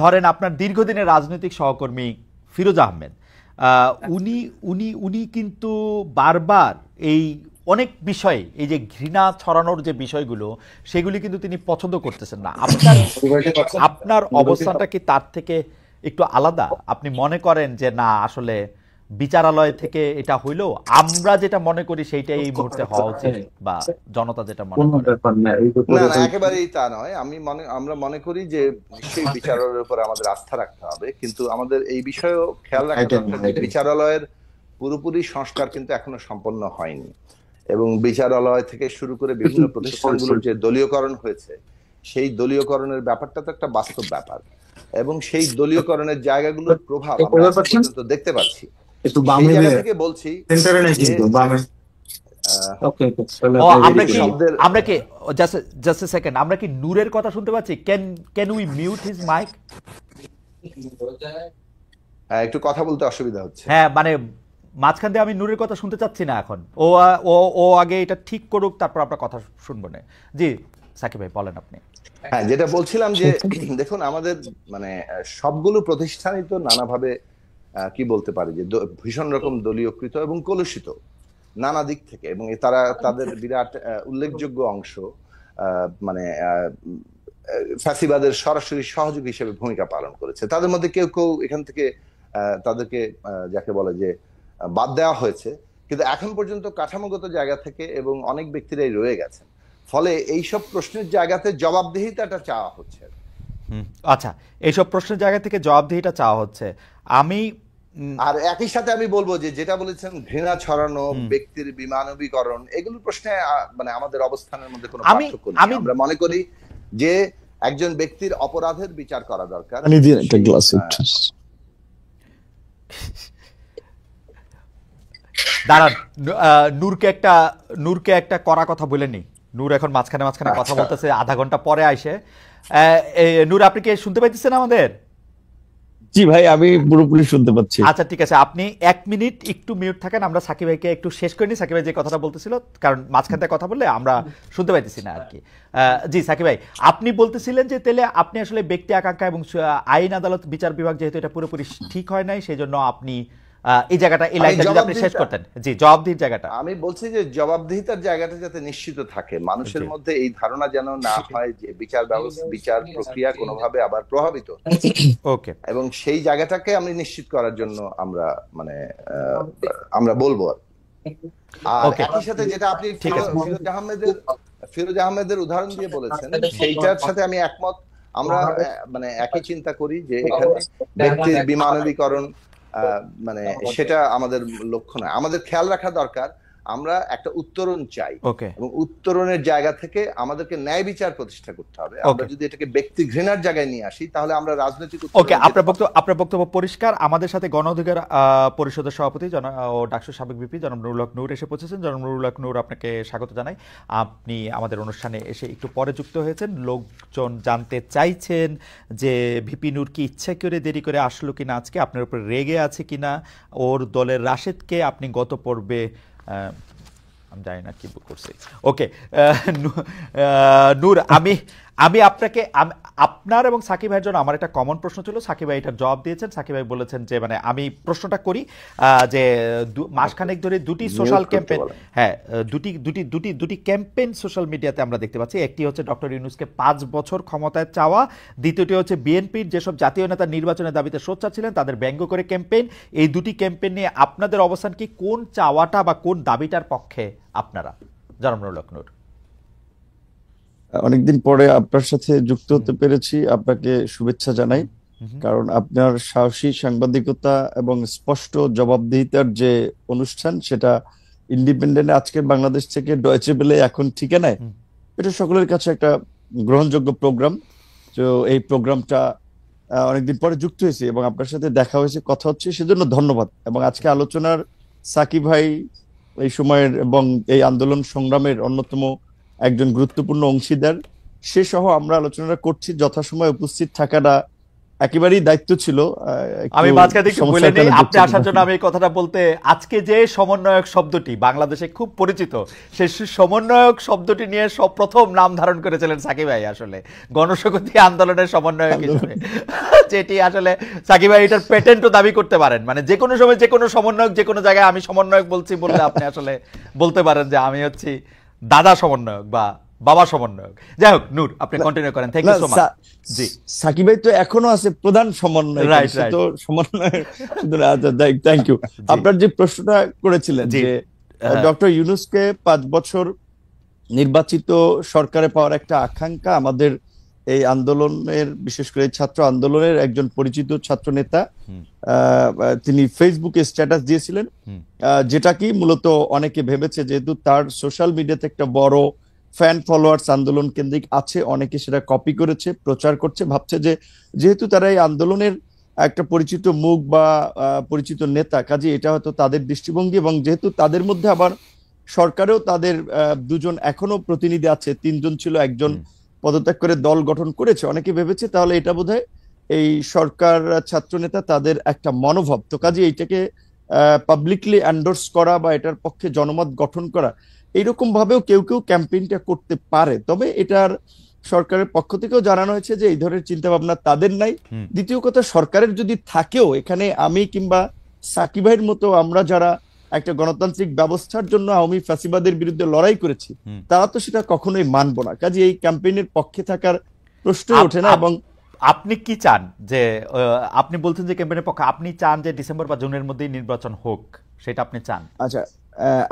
Speaker 3: ধরেন আপনার দীর্ঘদিনের রাজনৈতিক সহকর্মী ফিরোজ আহমেদ, উনি উনি উনি কিন্তু বারবার এই অনেক বিষয়ে, এই যে ঘৃণা ছড়ানোর যে বিষয়গুলো, সেগুলি কিন্তু তিনি পছন্দ করতেছেন না। আপনার অবস্থানটা কি তার থেকে একটু আলাদা? আপনি মনে করেন যে না, আসলে বিচারালয় থেকে এটা হইলেও আমরা যেটা মনে করি সেইটাই এই মুহূর্তে হওয়া উচিত, বা জনতা যেটা মনে করে?
Speaker 4: না, একেবারেই তা নয়। আমরা মনে করি যে নিশ্চয়ই বিচারালয়ের উপর আমাদের আস্থা রাখতে হবে, কিন্তু আমাদের এই বিষয়েও খেয়াল রাখতে হবে যে বিচারালয়ের পুরোপুরি সংস্কার কিন্তু এখনো সম্পন্ন হয়নি, এবং বিচারালয় থেকে শুরু করে বিভিন্ন প্রতিষ্ঠানগুলোর যে দলীয়করণ হয়েছে, সেই দলীয়করণের ব্যাপারটা তো একটা বাস্তব ব্যাপার, এবং সেই দলীয়করণের জায়গাগুলোর প্রভাব আমরা এখন পর্যন্ত দেখতে পাচ্ছি। সেই জায়গা থেকে বলছি
Speaker 3: আমরা কি জাস্ট এ সেকেন্ড, আমরা কি নূরের কথা শুনতে পাচ্ছি? Can we mute his mic?
Speaker 4: একটু কথা বলতে অসুবিধা হচ্ছে।
Speaker 3: হ্যাঁ, মানে মাঝখান দিয়ে আমি নূরের কথা শুনতে চাচ্ছি না এখন। ও আগে এটা ঠিক করুক, তারপর আমরা কথা শুনবো না। জি সাকিব ভাই বলেন আপনি।
Speaker 4: হ্যাঁ, যেটা বলছিলাম যে দেখুন, আমাদের মানে সবগুলো প্রতিষ্ঠানই তো নানাভাবে কি বলতে পারি যে ভীষণ রকম দলীয়কৃত এবং কলুষিত নানা দিক থেকে, এবং তারা তাদের বিরাট উল্লেখযোগ্য অংশ মানে ফ্যাসিবাদের সরাসরি সহযোগী হিসেবে ভূমিকা পালন করেছে। তাদের মধ্যে কেউ কেউ এখান থেকে তাদেরকে যাকে বলে যে বাদ দেওয়া হয়েছে, কিন্তু এখন পর্যন্ত কাঠামোগত জায়গা থেকে এবং অনেক ব্যক্তিরাই রয়ে গেছেন। ফলে এইসব প্রশ্নের জায়গাতে জবাবদিহিতাটা চাওয়া হচ্ছে।
Speaker 3: আচ্ছা, এইসব প্রশ্নের জায়গা থেকে জবাবদিহিটা চাওয়া হচ্ছে।
Speaker 4: আর একই সাথে আমি বলবো যে যেটা বলেছেন ঘৃণা ছড়ানো, ব্যক্তির বিমানবীকরণ, এগুলো প্রশ্নে মানে আমাদের অবস্থানের মধ্যে কোনো পার্থক্য নেই। আমরা মনে করি যে একজন ব্যক্তির অপরাধের বিচার করা দরকার।
Speaker 3: দাঁড়ান, নূরকে একটা কড়া কথা বলেনি। নূর এখন মাঝখানে কথা বলতেছে, আধা ঘন্টা পরে আইসে। নূর, আপনি কি শুনতে পাইতেছেন আমাদের?
Speaker 1: জি ভাই, আমি পুরোপুরি শুনতে পাচ্ছি।
Speaker 3: আচ্ছা ঠিক আছে, আপনি 1 মিনিট একটু মিউট থাকেন, আমরা সাকিব ভাইকে একটু শেষ করে নিই। সাকিব ভাই যে কথাটা বলতেছিল, কারণ মাঝখান থেকে কথা বললে আমরা শুনতে পাইতেছি না আর কি। জি সাকিব ভাই, আপনি বলতেছিলেন যে তাহলে আপনি আসলে ব্যক্তি আকাঙ্ক্ষা এবং আইন আদালত বিচার বিভাগ যেহেতু এটা পুরোপুরি ঠিক হয় নাই, সেই জন্য আপনি এই জায়গাটা, এই লাইনটা যদি আপনি শেষ করতেন। জি, জবাবদিহির জায়গাটা।
Speaker 4: আমি বলছি যে জবাবদিহিতার জায়গাটা যাতে নিশ্চিত থাকে, মানুষের মধ্যে এই ধারণা যেন না হয় যে বিচার প্রক্রিয়া কোনোভাবে আবার প্রভাবিত।
Speaker 3: ওকে, এবং
Speaker 4: সেই জায়গাটাকে আমি নিশ্চিত করার জন্য আমরা বলবো। আর একই সাথে যেটা আপনি ফিরোজ আহমেদের উদাহরণ দিয়ে বলেছেন, সেইটার সাথে আমি একমত। আমরা মানে একই চিন্তা করি যে এখানে ব্যক্তির বিমানবীকরণ মানে সেটা আমাদের লক্ষ্য নয়। আমাদের খেয়াল রাখা দরকার আমরা একটা উত্তরণ চাই, এবং উত্তরণের জায়গা থেকে আমাদেরকে ন্যায় বিচার প্রতিষ্ঠা করতে হবে। আমরা যদি এটাকে ব্যক্তি ঘৃণার জায়গায় নিয়ে আসি, তাহলে আমরা রাজনৈতিক
Speaker 3: আপনার বক্তব্য পরিষ্কার। আমাদের সাথে গণ অধিকার পরিষদের সভাপতি ও ডাকসুর সাবেক ভিপি জনাব নুরুল হক নূর এসে পৌঁছেছেন। জনাব নুরুল হক নূর, আপনাকে স্বাগত জানাই। আপনি আমাদের অনুষ্ঠানে এসে একটু পরে যুক্ত হয়েছেন। লোকজন জানতে চাইছেন যে ভিপি নূর কি ইচ্ছা করে দেরি করে আসলো কিনা, আজকে আপনার উপর রেগে আছে কিনা, ওর দলের রাশেদকে আপনি গত পর্বে আমি জানি না কি করছি। ওকে নূর, আমি আপনাকে আপনার এবং সাকিব ভাইয়ের জন্য আমার একটা কমন প্রশ্ন ছিল, সাকিব ভাই এটার জবাব দিয়েছেন। সাকিব ভাই বলেছেন যে মানে আমি প্রশ্নটা করি যে মাসখানেক ধরে দুটি সোশ্যাল ক্যাম্পেইন, হ্যাঁ দুটি ক্যাম্পেইন সোশ্যাল মিডিয়াতে আমরা দেখতে পাচ্ছি। একটি হচ্ছে ডক্টর ইউনূসকে 5 বছর ক্ষমতায় চাওয়া, দ্বিতীয়টি হচ্ছে বিএনপির যেসব জাতীয় নেতা নির্বাচনের দাবিতে সোচ্চার ছিলেন তাদের ব্যঙ্গ করে ক্যাম্পেইন। এই দুটি ক্যাম্পেইন নিয়ে আপনাদের অবস্থান কি? কোন চাওয়াটা বা কোন দাবিটার পক্ষে আপনারা? জনাব নুরুল হক নূর।
Speaker 1: অনেকদিন পরে আপনার সাথে যুক্ত হতে পেরেছি, আপনাকে শুভেচ্ছা জানাই। কারণ আপনার সাহসী সাংবাদিকতা এবং স্পষ্ট জবাবদিহিতার যে অনুষ্ঠান, সেটা ইন্ডিপেন্ডেন্ট আজকের বাংলাদেশ থেকে ডয়েচে বেলে এখন ঠিকানায়, এটা সকলের কাছে একটা গ্রহণযোগ্য প্রোগ্রাম। তো এই প্রোগ্রামটা অনেকদিন পরে যুক্ত হয়েছে এবং আপনার সাথে দেখা হয়েছে, কথা হচ্ছে, সেজন্য ধন্যবাদ। এবং আজকে আলোচনার সাকিব ভাই এই সময়ের এবং এই আন্দোলন সংগ্রামের অন্যতম একজন গুরুত্বপূর্ণ অংশীদার, সে সহ আমরা আলোচনা করছি। যথাসময়ে উপস্থিত থাকাটা একেবারেই দায়িত্ব ছিল।
Speaker 3: আমি মাঝখানে একটু বলে নেই, আপনি আসার জন্য আমি এই কথাটা বলতে, আজকে যে সমন্বয়ক শব্দটি বাংলাদেশে খুব পরিচিত, সেই সমন্বয়ক শব্দটি নিয়ে প্রথম নাম ধারণ করেছিলেন সাকিব ভাই আসলে গণশক্তি আন্দোলনের সমন্বয়ক হিসেবে, যেটি আসলে সাকিব ভাই এটার পেটেন্টও দাবি করতে পারেন। মানে যে কোনো সময় যে কোনো সমন্বয়ক যে কোনো জায়গায় আমি সমন্বয়ক বলছি বললে আপনি আসলে বলতে পারেন যে আমি হচ্ছি দাদা সমন্বয়ক বা বাবা সমন্বয়ক। যাই হোক, নূর আপনি কন্টিনিউ করেন। Thank you so much. জি,
Speaker 1: সাকিব ভাই তো এখনো আছে প্রধান সমন্বয়ক, তো সমন্বয়। Thank you. আপনার যে প্রশ্নটা করেছিলেন যে ডক্টর ইউনূসকে 5 বছর নির্বাচিত সরকারে পাওয়ার একটা আকাঙ্ক্ষা, আমাদের এই আন্দোলনের, বিশেষ করে ছাত্র আন্দোলনের একজন পরিচিত ছাত্র নেতা তিনি ফেসবুকে স্ট্যাটাস দিয়েছিলেন, যেটা কি মূলত অনেকে ভেবেছে যেহেতু তার সোশ্যাল মিডিয়াতে একটা বড় ফ্যান ফলোয়ার্স আন্দোলন কেন্দ্রিক আছে, অনেকে সেটা কপি করেছে, প্রচার করছে, ভাবছে যে যেহেতু তারা এই আন্দোলনের একটা পরিচিত মুখ বা পরিচিত নেতা, কাজে এটা হয়তো তাদের দৃষ্টিভঙ্গি। এবং যেহেতু তাদের মধ্যে আবার সরকারেও তাদের দুজন এখনো প্রতিনিধি আছে, 3 জন ছিল, একজন পদত্যাগ করে দল গঠন করেছে, অনেকে ভেবেছে তাহলে এটা বোধহয় এই সরকার ছাত্র নেতা তাদের একটা মনোভাব। তো কাজে এইটাকে পাবলিকলি এন্ডোর্স করা বা এটার পক্ষে জনমত গঠন করা, এইরকম ভাবেও কেউ কেউ ক্যাম্পেইনটা করতে পারে। তবে এটার সরকারের পক্ষ থেকেও জানানো হয়েছে যে এই ধরনের চিন্তা ভাবনা তাদের নাই। দ্বিতীয় কথা, সরকারের যদি থাকেও, এখানে আমি কিংবা সাকিব ভাইয়ের মতো আমরা যারা একটা গণতান্ত্রিক ব্যবস্থার জন্য আওয়ামী ফ্যাসিবাদের বিরুদ্ধে লড়াই করেছি, তারা তো সেটা কখনোই মানবো না। কাজে এই ক্যাম্পেইনের পক্ষে থাকার প্রশ্নই ওঠে না। এবং
Speaker 3: আপনি কি চান যে, আপনি বলছেন যে ক্যাম্পেইনের পক্ষে, আপনি চান যে ডিসেম্বর বা জুনের মধ্যেই নির্বাচন হোক, সেটা আপনি চান?
Speaker 1: আচ্ছা,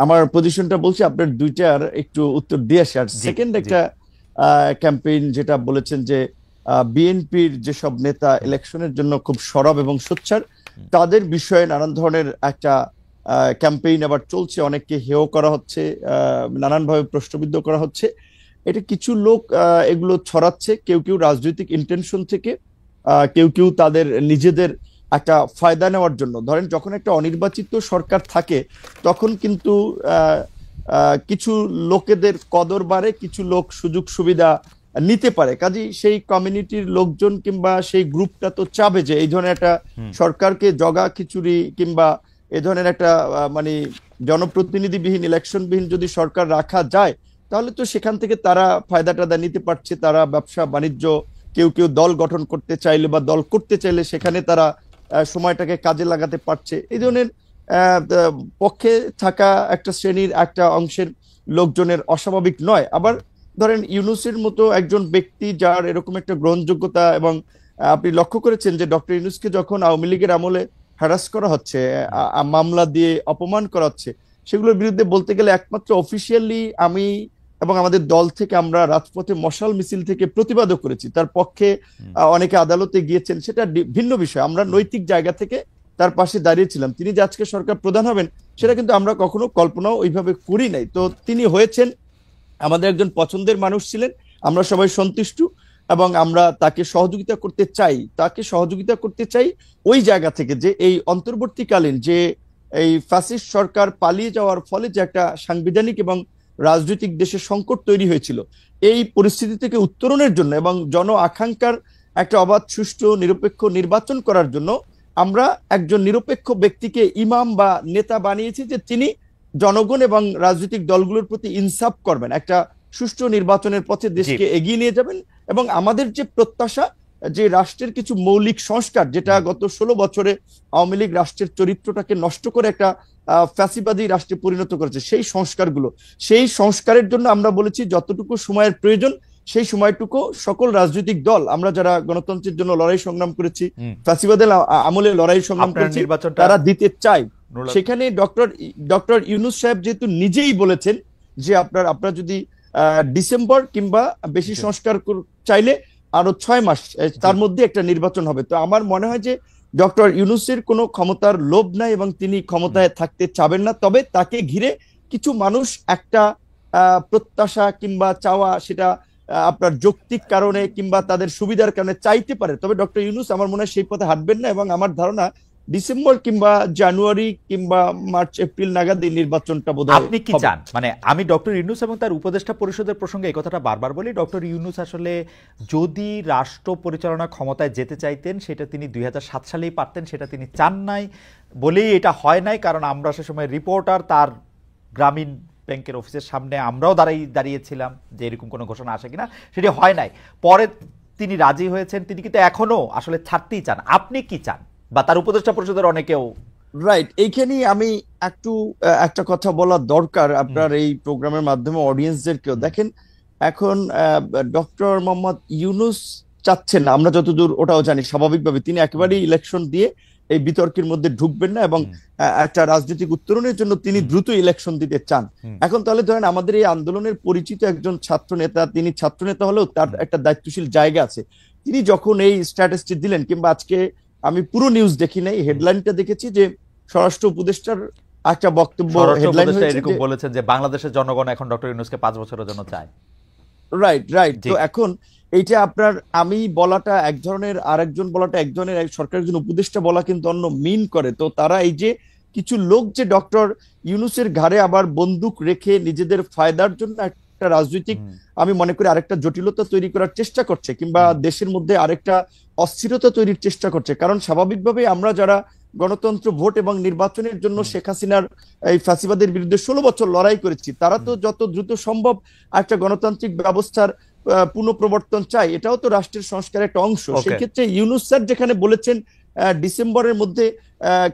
Speaker 1: আমার পজিশনটা বলছি, আপনার দুইটার একটু উত্তর দিয়ে আসি। আর সেকেন্ড একটা ক্যাম্পেইন যেটা বলেছেন যে বিএনপির যেসব নেতা ইলেকশনের জন্য খুব সরব এবং সোচ্চার, তাদের বিষয়ে নানান ধরনের একটা ক্যাম্পেইন আবার চলছে, অনেককে হেয় করা হচ্ছে, নানানভাবে প্রশ্নবিদ্ধ করা হচ্ছে। এটা কিছু লোক এগুলো ছড়াচ্ছে, কেউ কেউ রাজনৈতিক ইন্টেনশন থেকে, কেউ কেউ তাদের নিজেদের একটা ফায়দা নেওয়ার জন্য। ধরেন যখন একটা অনির্বাচিত সরকার থাকে তখন কিন্তু কিছু লোকেদের কদর বাড়ে, কিছু লোক সুযোগ সুবিধা নিতে পারে। কাজেই সেই কমিউনিটির লোকজন কিংবা সেই গ্রুপটা তো চাবে যে এই ধরনের একটা সরকারকে জগা খিচুড়ি কিংবা এই ধরনের একটা মানে জনপ্রতিনিধিবিহীন ইলেকশনবিহীন যদি সরকার রাখা যায়, তাহলে তো সেখান থেকে তারা ফায়দা টাদা নিতে পারছে, তারা ব্যবসা বাণিজ্য, কেউ কেউ দল গঠন করতে চাইলে বা দল করতে চাইলে সেখানে তারা সময়টাকে কাজে লাগাতে পারছে। এই ধরনের পক্ষে থাকা একটা শ্রেণীর একটা অংশের লোকজনের অস্বাভাবিক নয়। আবার ধরেন ইউনূসের মতো একজন ব্যক্তি যার এরকম একটা গ্রহণযোগ্যতা, এবং আপনি লক্ষ্য করেছেন যে ডক্টর ইউনূসকে যখন আওয়ামী লীগের আমলে হ্যারাস করা হচ্ছে, মামলা দিয়ে অপমান করা হচ্ছে, সেগুলোর বিরুদ্ধে বলতে গেলে একমাত্র অফিসিয়ালি আমি এবং আমাদের দল থেকে আমরা রাজপথে মশাল মিছিল থেকে প্রতিবাদও করেছি, তার পক্ষে অনেকে আদালতে গিয়েছেন, সেটা ভিন্ন বিষয়। আমরা নৈতিক জায়গা থেকে তার পাশে দাঁড়িয়েছিলাম। তিনি যে আজকে সরকার প্রধান হবেন সেটা কিন্তু আমরা কখনো কল্পনাও ওইভাবে করি নাই। তো তিনি হয়েছেন, আমাদের একজন পছন্দের মানুষ ছিলেন, আমরা সবাই সন্তুষ্ট এবং আমরা তাকে সহযোগিতা করতে চাই ওই জায়গা থেকে যে এই অন্তর্বর্তীকালীন যে এই ফ্যাসিস্ট সরকার পালিয়ে যাওয়ার ফলে যে একটা সাংবিধানিক এবং রাজনৈতিক দেশে সংকট তৈরি হয়েছিল, এই পরিস্থিতি থেকে উত্তরণের জন্য এবং জন আকাঙ্ক্ষার একটা অবাধ সুষ্ঠু নিরপেক্ষ নির্বাচন করার জন্য আমরা একজন নিরপেক্ষ ব্যক্তিকে ইমাম বা নেতা বানিয়েছি, যে তিনি জনগণ এবং রাজনৈতিক দলগুলোর প্রতি ইনসাফ করবেন, একটা সুষ্ঠু নির্বাচনের পথে দেশকে এগিয়ে নিয়ে যাবেন। এবং আমাদের যে প্রত্যাশা যে রাষ্ট্রের কিছু মৌলিক সংস্কার, যেটা গত 16 বছরে আওয়ামী লীগ রাষ্ট্রের চরিত্রটাকে নষ্ট করে একটা ফ্যাসিবাদী রাষ্ট্রে পরিণত করেছে, সেই সংস্কারের জন্য আমরা বলেছি যতটুকু সময়ের প্রয়োজন সেই সময়টুকু সকল রাজনৈতিক দল, আমরা যারা গণতন্ত্রের জন্য লড়াই সংগ্রাম করেছি, ফ্যাসিবাদের আমলে লড়াই সংগ্রাম করেছি, তারা দিতে চাই। সেখানে ডক্টর ইউনূস সাহেব যেহেতু নিজেই বলেছেন যে আপনারা যদি ডিসেম্বর কিংবা বেশি সংস্কার চাইলে আরো 6 মাস তার মধ্যে একটা নির্বাচন হবে। তো আমার মনে হয় যে ডক্টর ইউনূসের কোনো ক্ষমতার লোভ নাই এবং তিনি ক্ষমতায় থাকতে চাবেন না। তবে তাকে ঘিরে কিছু মানুষ একটা প্রত্যাশা কিংবা চাওয়া, সেটা আপনার যৌক্তিক কারণে কিংবা তাদের সুবিধার কারণে চাইতে পারে। তবে ডক্টর ইউনূস আমার মনে হয় সেই পথে হাঁটবেন না, এবং আমার ধারণা ডিসেম্বর কিংবা জানুয়ারি কিংবা মার্চ এপ্রিল নাগাদ এই নির্বাচনটা বোধহয়।
Speaker 3: আপনি কি চান? মানে আমি ডক্টর ইউনূস এবং তার উপদেষ্টা পরিষদের প্রসঙ্গে এই কথাটা বারবার বলি, ডক্টর ইউনূস আসলে যদি রাষ্ট্র পরিচালনা ক্ষমতায় যেতে চাইতেন সেটা তিনি 2007 সালেই পারতেন, সেটা তিনি চান নাই বলেই এটা হয় নাই। কারণ আমরা সে সময় রিপোর্টার তার গ্রামীণ ব্যাংকের অফিসের সামনে আমরাও দাঁড়িয়েছিলাম যে এরকম কোনো ঘোষণা আসে কিনা, সেটি হয় নাই। পরে তিনি রাজি হয়েছেন, তিনি কিন্তু এখনো আসলে ছাড়তেই চান। আপনি কি চান, বা তার উপদেষ্টা পরিষদের অনেকেও?
Speaker 1: রাইট, এইখানেই আমি একটা কথা বলা দরকার আপনার এই প্রোগ্রামের মাধ্যমে অডিয়েন্সদেরকেও। দেখেন, এখন ডক্টর মোহাম্মদ ইউনূস চাচ্ছেন না, আমরা যতদূর ওটাও জানি, স্বাভাবিকভাবে তিনি একেবারেই ইলেকশন দিয়ে এই বিতর্কের মধ্যে ঢুকবেন না, এবং একটা রাজনৈতিক উত্তরণের জন্য তিনি দ্রুত ইলেকশন দিতে চান। এখন তাহলে ধরেন আমাদের এই আন্দোলনের পরিচিত একজন ছাত্র নেতা, তিনি ছাত্র নেতা হলেও তার একটা দায়িত্বশীল জায়গা আছে। তিনি যখন এই স্ট্যাটাসটি দিলেন, কিংবা আজকে আমি পুরো নিউজ দেখি নাই, হেডলাইনটা দেখেছি যে স্বরাষ্ট্র উপদেষ্টার একটা বক্তব্য হেডলাইন হয়েছে
Speaker 3: এরকম বলেছেন যে বাংলাদেশের জনগণ এখন ডক্টর ইউনূসকে 5 বছরের জন্য চায়।
Speaker 1: রাইট। তো এখন এইটা আপনার আমি বলাটা এক ধরনের, আরেকজন বলাটা এক ধরনের, সরকারের একজন উপদেষ্টা বলা কিন্তু অন্য মিন করে। তো তারা এই যে কিছু লোক যে ডক্টর ইউনূসের ঘাড়ে আবার বন্দুক রেখে নিজেদের ফায়দার জন্য একটা রাজনৈতিক, আমি মনে করি আরেকটা জটিলতা তৈরি করার চেষ্টা করছে, কিংবা দেশের মধ্যে আরেকটা অস্থিরতা তৈরির চেষ্টা করছে। কারণ স্বাভাবিকভাবে আমরা যারা গণতন্ত্র, ভোট এবং নির্বাচনের জন্য শেখ হাসিনার এই ফ্যাসিবাদের বিরুদ্ধে 16 বছর লড়াই করেছি, তারা তো যত দ্রুত সম্ভব একটা গণতান্ত্রিক ব্যবস্থার পুনঃপ্রবর্তন চাই। এটাও তো রাষ্ট্রের সংস্কারের একটা অংশ। সেই ক্ষেত্রে ইউনূস স্যার যেখানে বলেছেন ডিসেম্বরের মধ্যে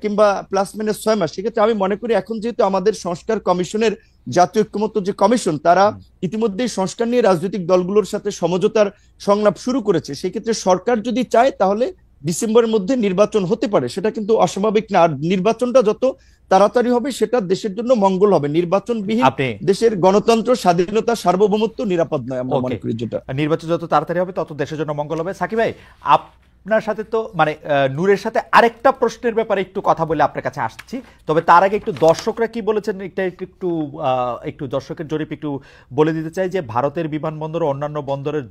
Speaker 1: কিংবা প্লাস মাইনাস 6 মাস, সেক্ষেত্রে আমি মনে করি এখন যেহেতু আমাদের সংস্কার কমিশনের জাতীয় ঐক্যমত্য যে কমিশন, তারা ইতিমধ্যেই সংস্কার নিয়ে রাজনৈতিক দলগুলোর সাথে সমঝোতার সংলাপ শুরু করেছে। সেই ক্ষেত্রে সরকার যদি চায় তাহলে ডিসেম্বরের মধ্যে নির্বাচন হতে পারে, সেটা কিন্তু অস্বাভাবিক না। আর নির্বাচনটা যত তাড়াতাড়ি হবে সেটা দেশের জন্য মঙ্গল হবে। নির্বাচনবিহীন দেশের গণতন্ত্র, স্বাধীনতা, সার্বভৌমত্ব নিরাপদ নয়, আমরা মনে করি। যেটা
Speaker 3: নির্বাচন যত তাড়াতাড়ি হবে তত দেশের জন্য মঙ্গল হবে। সাকিব ভাই, আপনার সাথে তো মানে নূরের সাথে আরেকটা প্রশ্নের ব্যাপারে একটু কথা বলে আপনার কাছে আসছি, তবে তার আগে একটু দর্শকরা কি বলেছেন একটু দর্শকের জরিপ একটু বলে দিতে চাই যে ভারতের বিমানবন্দর ও অন্যান্য বন্দরের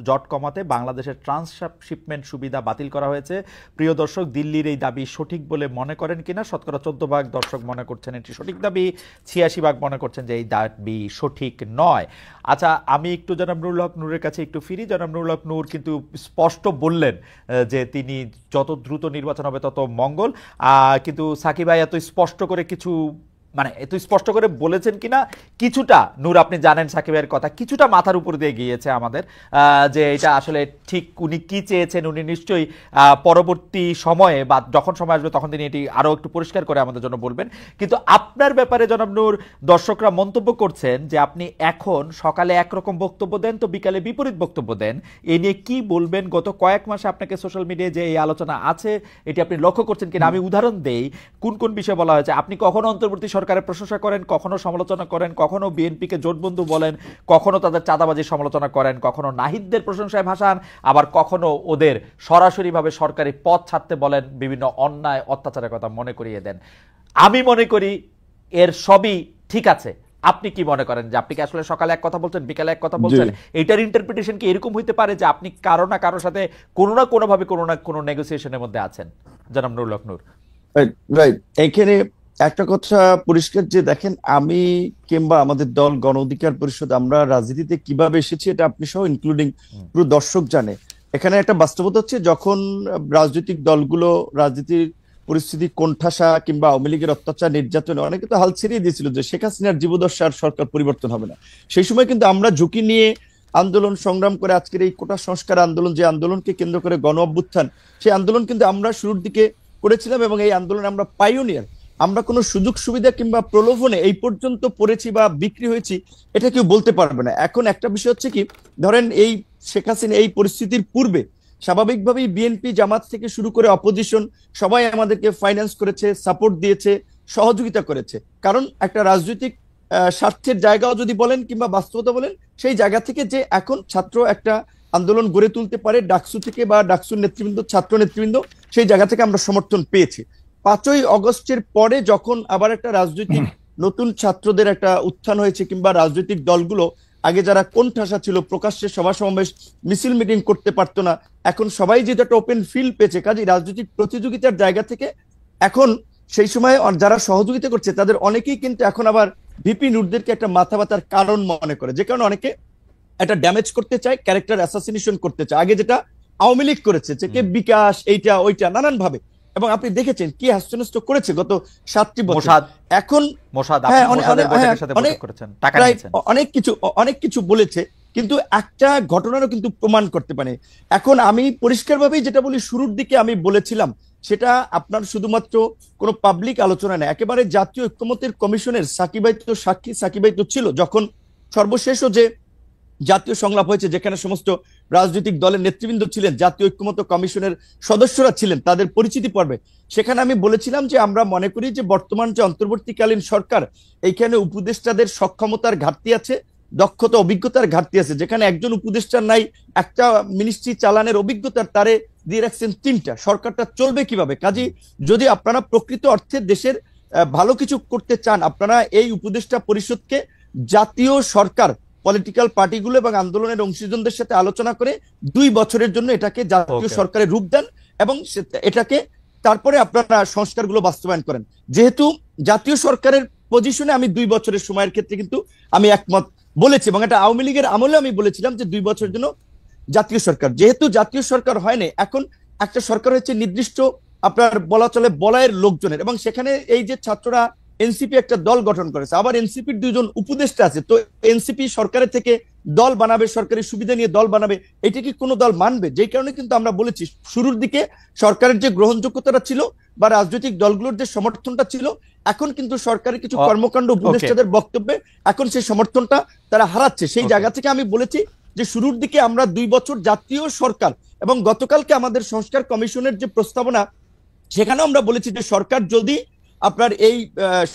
Speaker 3: জট কমাতে বাংলাদেশের ট্রান্সশিপমেন্ট সুবিধা বাতিল করা হয়েছে। প্রিয় দর্শক, দিল্লির এই দাবি সঠিক বলে মনে করেন কিনা? শতকরা 14% দর্শক মনে করছেন এটি সঠিক দাবি, 86% মনে করছেন যে এই দাবি সঠিক নয়। আচ্ছা, আমি একটু জনাব নুরুল হক নূরের কাছে একটু ফিরি। জনাব নুরুল হক নূর কিন্তু স্পষ্ট বললেন যে তিনি যত দ্রুত নির্বাচন হবে তত মঙ্গল, কিন্তু সাকিব ভাই এত স্পষ্ট করে কিছু এত স্পষ্ট করে বলেছেন কিনা কিছুটা, নূর আপনি জানেন সাকিব ভাইয়ের কথা কিছুটা মাথার উপর দিয়ে গিয়েছে আমাদের, যে এটা আসলে ঠিক উনি কি চেয়েছেন উনি নিশ্চয়ই পরবর্তী সময়ে বা যখন সময় আসবে তখন তিনি এটি আরো একটু পরিষ্কার করে আমাদের জন্য বলবেন। কিন্তু আপনার ব্যাপারে জনাব নূর দর্শকরা মন্তব্য করছেন যে আপনি এখন সকালে একরকম বক্তব্য দেন তো বিকালে বিপরীত বক্তব্য দেন, এ নিয়ে কি বলবেন? গত কয়েক মাসে আপনাকে সোশ্যাল মিডিয়ায় যে এই আলোচনা আছে এটি আপনি লক্ষ্য করছেন কিনা? আমি উদাহরণ দেই কোন কোন বিষয়ে বলা হয়েছে। আপনি কখনো অন্তর্বর্তী সরকারের প্রশংসা করেন, কখনো সমালোচনা করেন, কখনো বিএনপিকে জোটবন্ধু বলেন, কখনো তাদের চাঁদাবাজির সমালোচনা করেন, কখনো নাহিদদের প্রশংসায় ভাসান, আবার কখনো ওদের সরাসরিভাবে সরকারি পথ ছাড়তে বলেন, বিভিন্ন অন্যায় অত্যাচারের কথা মনে করিয়ে দেন। আমি মনে করি এর সবই ঠিক আছে। আপনি কি মনে করেন যে আপনি কি আসলে সকালে এক কথা বলছেন বিকালে এক কথা বলছেন? এটার ইন্টারপ্রিটেশন কি এরকম হইতে পারে যে আপনি কারো না কারোর সাথে কোনো না কোনোভাবে কোনো না কোনো নেগোসিয়েশনের মধ্যে আছেন? জনাব নুরুল হক নূর।
Speaker 1: রাইট, এখানে একটা কথা পরিষ্কার যে দেখেন, আমি কিংবা আমাদের দল গণ অধিকার পরিষদ আমরা রাজনীতিতে কিভাবে এসেছি এটা আপনি সহ ইনক্লুডিং পুরো দর্শক জানে। এখানে একটা বাস্তবতা হচ্ছে, যখন রাজনৈতিক দলগুলো রাজনীতির পরিস্থিতি কোণঠাসা কিংবা আওয়ামী লীগের অত্যাচার নির্যাতনে অনেকে তো হাল ছেড়েই দিয়েছিল যে শেখ হাসিনার জীবদ্দশার সরকার পরিবর্তন হবে না। সেই সময় কিন্তু আমরা ঝুঁকি নিয়ে আন্দোলন সংগ্রাম করে আজকের এই কোটা সংস্কার আন্দোলন, যে আন্দোলনকে কেন্দ্র করে গণ অভ্যুত্থান, সেই আন্দোলন কিন্তু আমরা শুরুর দিকে করেছিলাম এবং এই আন্দোলনে আমরা পাইওনিয়ার। আমরা কোনো সুযোগ সুবিধা কিংবা প্রলোভনে এই পর্যন্ত পড়েছি বা বিক্রি হয়েছি এটা কেউ বলতে পারবে না। এখন একটা বিষয় হচ্ছে কি, ধরেন এই শেখ হাসিনা এই পরিস্থিতির পূর্বে স্বাভাবিকভাবেই বিএনপি জামাত থেকে শুরু করে অপোজিশন সবাই আমাদেরকে ফাইন্যান্স করেছে, সাপোর্ট দিয়েছে, সহযোগিতা করেছে। কারণ একটা রাজনৈতিক স্বার্থের জায়গাও যদি বলেন কিংবা বাস্তবতা বলেন, সেই জায়গা থেকে যে এখন ছাত্র একটা আন্দোলন গড়ে তুলতে পারে ডাকসু থেকে বা ডাকসুর নেতৃবৃন্দ, ছাত্র নেতৃবৃন্দ, সেই জায়গা থেকে আমরা সমর্থন পেয়েছি। 5ই অগস্টের পরে যখন আবার একটা রাজনৈতিক নতুন ছাত্রদের একটা উত্থান হয়েছে কিংবা রাজনৈতিক দলগুলো আগে যারা কোণঠাসা ছিল, প্রকাশ্যে সভা সমাবেশ মিছিল মিটিং করতে পারতো না, এখন সবাই যেটা একটা ওপেন ফিল্ড পেয়েছে, কাজে রাজনৈতিক প্রতিযোগিতার জায়গা থেকে এখন সেই সময় যারা সহযোগিতা করছে তাদের অনেকেই কিন্তু এখন আবার ভিপি নূরদেরকে একটা মাথা ব্যথার কারণ মনে করে, যে কারণে অনেকে একটা ড্যামেজ করতে চায়, ক্যারেক্টার অ্যাসাসিনেশন করতে চায়। আগে যেটা আওয়ামী লীগ করেছে যে কে বিকাশ এইটা ওইটা নানান ভাবে, এবং আপনি দেখেছেন কি হাস্যনষ্ট করেছে গত 7টি বছর। এখন অনেক কিছু বলেছে, কিন্তু একটা ঘটনারও কিন্তু প্রমাণ করতে পারে। এখন আমি পরিষ্কারভাবেই যেটা বলি, শুরুর দিকে আমি বলেছিলাম, সেটা আপনার শুধুমাত্র কোনো পাবলিক আলোচনা নেই, একেবারে জাতীয় ঐক্যমত্যের কমিশনের সাকিবাই তো সাক্ষী, সাকিবাই তো ছিল যখন সর্বশেষও যে জাতীয় সংলাপ হয়েছে, যেখানে সমস্ত রাজনৈতিক দলের নেতৃবৃন্দ ছিলেন, জাতীয় ঐক্যমত্য কমিশনের সদস্যরা ছিলেন, তাদের পরিচিতি পর্বে সেখানে আমি বলেছিলাম যে আমরা মনে করি যে বর্তমান যে অন্তর্বর্তীকালীন সরকার, এইখানে উপদেষ্টাদের সক্ষমতার ঘাটতি আছে, দক্ষতা অভিজ্ঞতার ঘাটতি আছে। যেখানে একজন উপদেষ্টার নাই একটা মিনিস্ট্রি চালানের অভিজ্ঞতার, তারে দিয়ে রাখছেন 3টা, সরকারটা চলবে কিভাবে? কাজী যদি আপনারা প্রকৃত অর্থে দেশের ভালো কিছু করতে চান, আপনারা এই উপদেষ্টা পরিষদকে জাতীয় সরকার, পলিটিক্যাল পার্টিগুলো এবং আন্দোলনের অংশীজনদের সাথে আলোচনা করে 2 বছরের জন্য এটাকে জাতীয় সরকারের রূপ দেন এবং এটাকে তারপরে আপনারা সংস্কারগুলো বাস্তবায়ন করেন। যেহেতু জাতীয় সরকারের পজিশনে আমি 2 বছরের সময়ের ক্ষেত্রে কিন্তু আমি একমত বলেছি, এবং এটা আওয়ামী লীগের আমলে আমি বলেছিলাম যে 2 বছরের জন্য জাতীয় সরকার। যেহেতু জাতীয় সরকার হয়নি, এখন একটা সরকার হচ্ছে নির্দিষ্ট আপনার বলা চলে বলয়ের লোকজনের, এবং সেখানে এই যে ছাত্ররা এনসিপি একটা দল গঠন করেছে, আবার এনসিপির 2 জন উপদেষ্টা আছে, তো এনসিপি সরকারের থেকে দল বানাবে, সরকারি সুবিধা নিয়ে দল বানাবে, এটা কি কোনো দল মানবে? যেই কারণে কিন্তু আমরা বলেছি শুরুর দিকে সরকারের যে গ্রহণযোগ্যতাটা ছিল বা রাজনৈতিক দলগুলোর যে সমর্থনটা ছিল, এখন কিন্তু সরকারের কিছু কর্মকাণ্ড উপদেষ্টাদের বক্তব্যে এখন সেই সমর্থনটা তারা হারাচ্ছে। সেই জায়গা থেকে আমি বলেছি যে শুরুর দিকে আমরা 2 বছর জাতীয় সরকার, এবং গতকালকে আমাদের সংস্কার কমিশনের যে প্রস্তাবনা, সেখানেও আমরা বলেছি যে সরকার যদি আপনার এই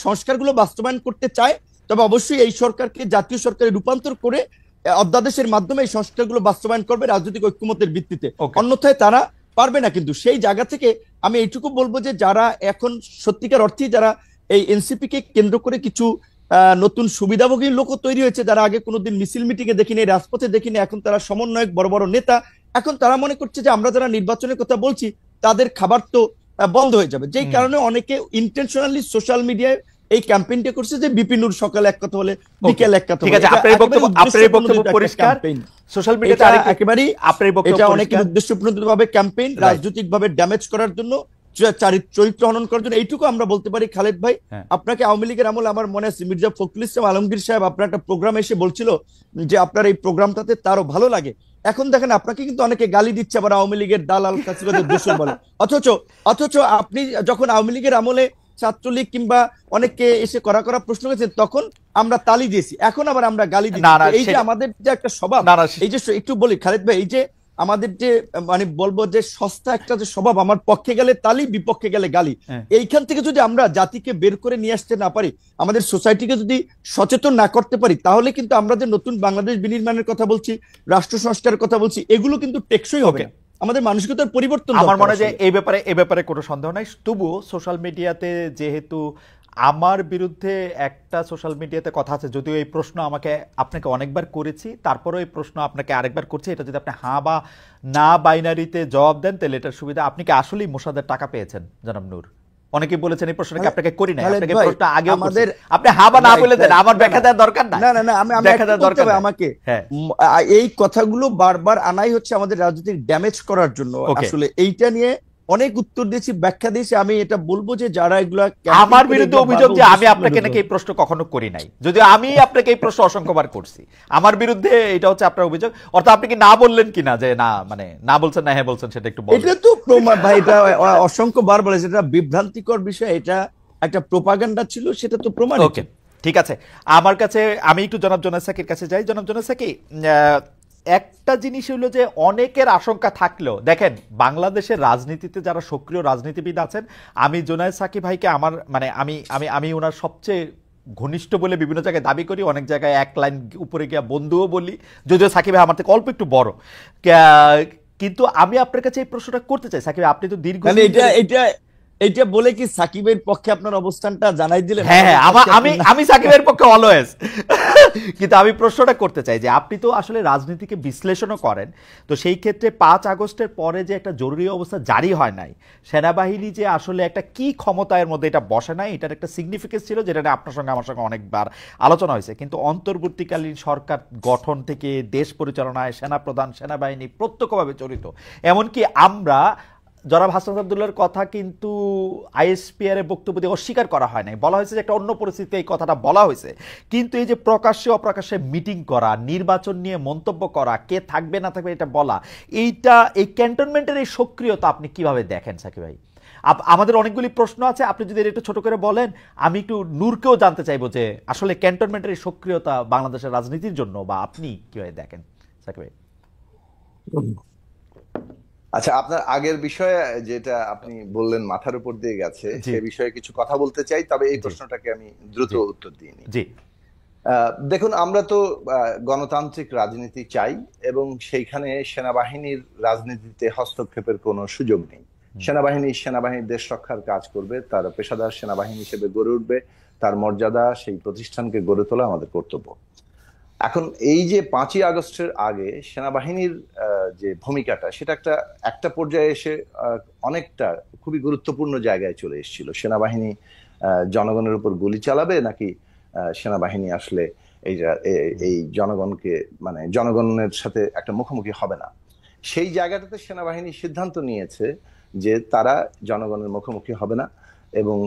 Speaker 1: সংস্কারগুলো বাস্তবায়ন করতে চায়, তবে অবশ্যই এই সরকারকে জাতীয় সরকারে রূপান্তর করে অধ্যাদেশের মাধ্যমে এই সংস্কারগুলো বাস্তবায়ন করবে রাজনৈতিক ঐক্যমত্যের ভিত্তিতে, অন্যথায় তারা পারবে না। কিন্তু সেই জায়গা থেকে আমি এইটুকু বলবো যে যারা এখন সত্যিকার অর্থে যারা এই এনসিপি কে কেন্দ্র করে কিছু নতুন সুবিধাভোগী লোকও তৈরি হয়েছে, যারা আগে কোনোদিন মিছিল মিটিং এ দেখিনি, রাজপথে দেখিনি, এখন তারা সমন্বয়ক, বড় বড় নেতা, এখন তারা মনে করছে যে আমরা যারা নির্বাচনের কথা বলছি তাদের খাবার তো বন্ধ হয়ে যাবে। যেই কারণে অনেকে ইন্টেনশনালি সোশ্যাল মিডিয়ায় এই ক্যাম্পেইনটা করছে যে বিপিন নূর সকালে এক কথা বলে বিকেল এক কথা।
Speaker 3: ঠিক আছে, আপনার বক্তব্য পরিষ্কার। সোশ্যাল মিডিয়াতে
Speaker 1: একেবারেই এটা অনেকের উদ্দেশ্যপ্রণোদিতভাবে ক্যাম্পেইন, রাজনৈতিকভাবে ড্যামেজ করার জন্য, চরিত্র হনন করার জন্য। এইটুকু আমরা বলতে পারি। খালেদ ভাই, আপনাকে আওয়ামী লীগের আমল আমার মনে আছে মির্জা ফখরুল ইসলাম আলমগীর সাহেব আপনার একটা প্রোগ্রামে এসে বলছিল যে আপনার এই প্রোগ্রামটাতে তারও ভালো লাগে। এখন দেখেন আপনাকে কিন্তু অনেকে গালি দিচ্ছে, আবার আওয়ামী লীগের দালাল ফ্যাসিবাদের দোষর বলে। অথচ আপনি যখন আওয়ামী লীগের আমলে ছাত্রলীগ কিংবা অনেককে এসে করা প্রশ্ন করেছেন, তখন আমরা তালি দিয়েছি, এখন আবার আমরা গালি দিচ্ছি। এই যে আমাদের যে একটা স্বভাব, এই যে একটু বলি খালেদ ভাই, এই যে আমাদের যে মানে বলবো যে সস্তা একটা যে স্বভাব, আমার পক্ষে গেলে তালি, বিপক্ষে গেলে গালি, এইখান থেকে যদি আমরা জাতিকে বের করে নিয়ে আসতে না পারি, আমাদের সোসাইটিকে যদি সচেতন না করতে পারি, তাহলে কিন্তু আমরা যে নতুন বাংলাদেশ বিনির্মাণের কথা বলছি, রাষ্ট্র সংস্কারের কথা বলছি, এগুলো কিন্তু টেকসই হবে না। আমাদের মানসিকতার পরিবর্তন।
Speaker 3: আমার মনে হয় যে এই ব্যাপারে কোনো সন্দেহ নাই। তবুও সোশ্যাল মিডিয়াতে যেহেতু আমার বিরুদ্ধে একটা সোশ্যাল মিডিয়াতে কথা আছে, যদিও এই প্রশ্ন আপনাকে অনেকবার করেছি, তারপরেও এই প্রশ্ন আপনাকে আরেকবার করছি, এটা যদি আপনি হ্যাঁ বা না বাইনারিতে জবাব দেন তাহলে এটার সুবিধা। আপনি কি আসলেই মোসাদের টাকা পেয়েছেন জনাব নূর? অনেকে বলেছেন এই প্রশ্নটা আপনাকে করি না, আপনাকে প্রশ্নটা আগে আমাদের, আপনি হ্যাঁ বা না বলে দেন, আমার ব্যাখ্যা দেওয়ার দরকার না।
Speaker 1: না আমি ব্যাখ্যা দেওয়ার দরকার আমাকে। এই কথাগুলো বারবার আনাই হচ্ছে আমাদের রাজনৈতিক ড্যামেজ করার জন্য। আসলে এইটা নিয়ে অনেক উত্তর দিয়েছি, ব্যাখ্যা দিয়েছি। আমি এটা বলবো যে যারা এগুলা
Speaker 3: আমার বিরুদ্ধে অভিযোগ যে আমি আপনাকে নাকি এই প্রশ্ন কখনো করি নাই, যদিও আমি আপনাকে এই প্রশ্ন অসংখ্যবার করছি। আমার বিরুদ্ধে এটা হচ্ছে আপনার অভিযোগ। অর্থাৎ আপনি কি না বললেন কিনা যে না, মানে না বলছেন না হ্যাঁ বলছেন, সেটা একটু বলুন।
Speaker 1: এটা তো প্রমাণ ভাই, এটা অসংখ্যবার বলেছে, এটা বিভ্রান্তিকর বিষয়, এটা একটা প্রোপাগান্ডা ছিল, সেটা তো প্রমাণ।
Speaker 3: ওকে, ঠিক আছে। আমার কাছে আমি একটু জনাব জোনায়েদ সাকির কাছে যাই। জনাব জোনায়েদ সাকি, একটা জিনিস হলো যে অনেকের আশঙ্কা থাকলেও দেখেন বাংলাদেশের রাজনীতিতে যারা সক্রিয় রাজনীতিবিদ আছেন, আমি জোনায়েদ সাকি ভাইকে আমার মানে আমি আমি আমি ওনার সবচেয়ে ঘনিষ্ঠ বলে বিভিন্ন জায়গায় দাবি করি, অনেক জায়গায় এক লাইন উপরে গিয়া বন্ধুও বলি, যদিও সাকিব ভাই আমার থেকে অল্প একটু বড়। কিন্তু আমি আপনার কাছে এই প্রশ্নটা করতে চাই সাকিব, আপনি তো দীর্ঘ
Speaker 1: এটা বলে কি সাকিবের পক্ষে আপনার অবস্থানটা জানাই দিলেন?
Speaker 3: হ্যাঁ, আমি সাকিবের পক্ষে অলওয়েজ। কিন্তু আমি প্রশ্নটা করতে চাই যে আপনি তো আসলে রাজনীতিকে বিশ্লেষণও করেন, তো সেই ক্ষেত্রে 5 আগস্টের পরে যে একটা জরুরি অবস্থা জারি হয় নাই, সেনাবাহিনী যে আসলে একটা কি ক্ষমতার মধ্যে এটা বসে নাই, এটার একটা সিগনিফিকেন্স ছিল, যেটা আপনার সঙ্গে আমার সঙ্গে অনেকবার আলোচনা হয়েছে। কিন্তু অন্তর্বর্তীকালীন সরকার গঠন থেকে দেশ পরিচালনায় সেনাপ্রধান সেনাবাহিনী প্রত্যক্ষভাবে জড়িত। এমনকি আমরা জনাব হাসনাত আব্দুল্লাহর কথা কিন্তু আইএসপিআর এর বক্তব্য দিয়ে অস্বীকার করা হয় নাই, বলা হয়েছে যে একটা অন্য পরিস্থিতিতে এই কথাটা বলা হয়েছে। কিন্তু এই যে প্রকাশ্যে অপ্রকাশ্যে মিটিং করা, নির্বাচন নিয়ে মন্তব্য করা, কে থাকবে না থাকবে এটা বলা, এইটা এই ক্যান্টনমেন্টের এই সক্রিয়তা আপনি কিভাবে দেখেন সাকিব ভাই? আমাদের অনেকগুলি প্রশ্ন আছে, আপনি যদি একটু ছোট করে বলেন। আমি একটু নূরকেও জানতে চাইবো যে আসলে ক্যান্টনমেন্টের এই সক্রিয়তা বাংলাদেশের রাজনীতির জন্য বা আপনি কিভাবে দেখেন সাকিব ভাই?
Speaker 4: আচ্ছা, আপনার আগের বিষয়ে যেটা আপনি বললেন মাথার উপর দিয়ে গেছে, সে বিষয়ে কিছু কথা বলতে চাই, তবে এই প্রশ্নটাকে আমি দ্রুত উত্তর দিয়ে নিই।
Speaker 3: জি,
Speaker 4: দেখুন, আমরা তো গণতান্ত্রিক রাজনীতি চাই এবং সেইখানে সেনাবাহিনীর রাজনীতিতে হস্তক্ষেপের কোনো সুযোগ নেই। সেনাবাহিনী দেশ রক্ষার কাজ করবে, তার পেশাদার সেনাবাহিনী হিসেবে গড়ে উঠবে, তার মর্যাদা, সেই প্রতিষ্ঠানকে গড়ে তোলা আমাদের কর্তব্য। এখন এই যে 5ই আগস্টের আগে সেনাবাহিনীর যে ভূমিকাটা, সেটা একটা পর্যায়ে এসে অনেকটা খুবই গুরুত্বপূর্ণ জায়গায় চলে এসেছিল। সেনাবাহিনী জনগণের উপর গুলি চালাবে নাকি সেনাবাহিনী আসলে এই জনগণকে মানে জনগণের সাথে একটা মুখোমুখি হবে না, সেই জায়গাটাতে সেনাবাহিনী সিদ্ধান্ত নিয়েছে যে তারা জনগণের মুখোমুখি হবে না এবং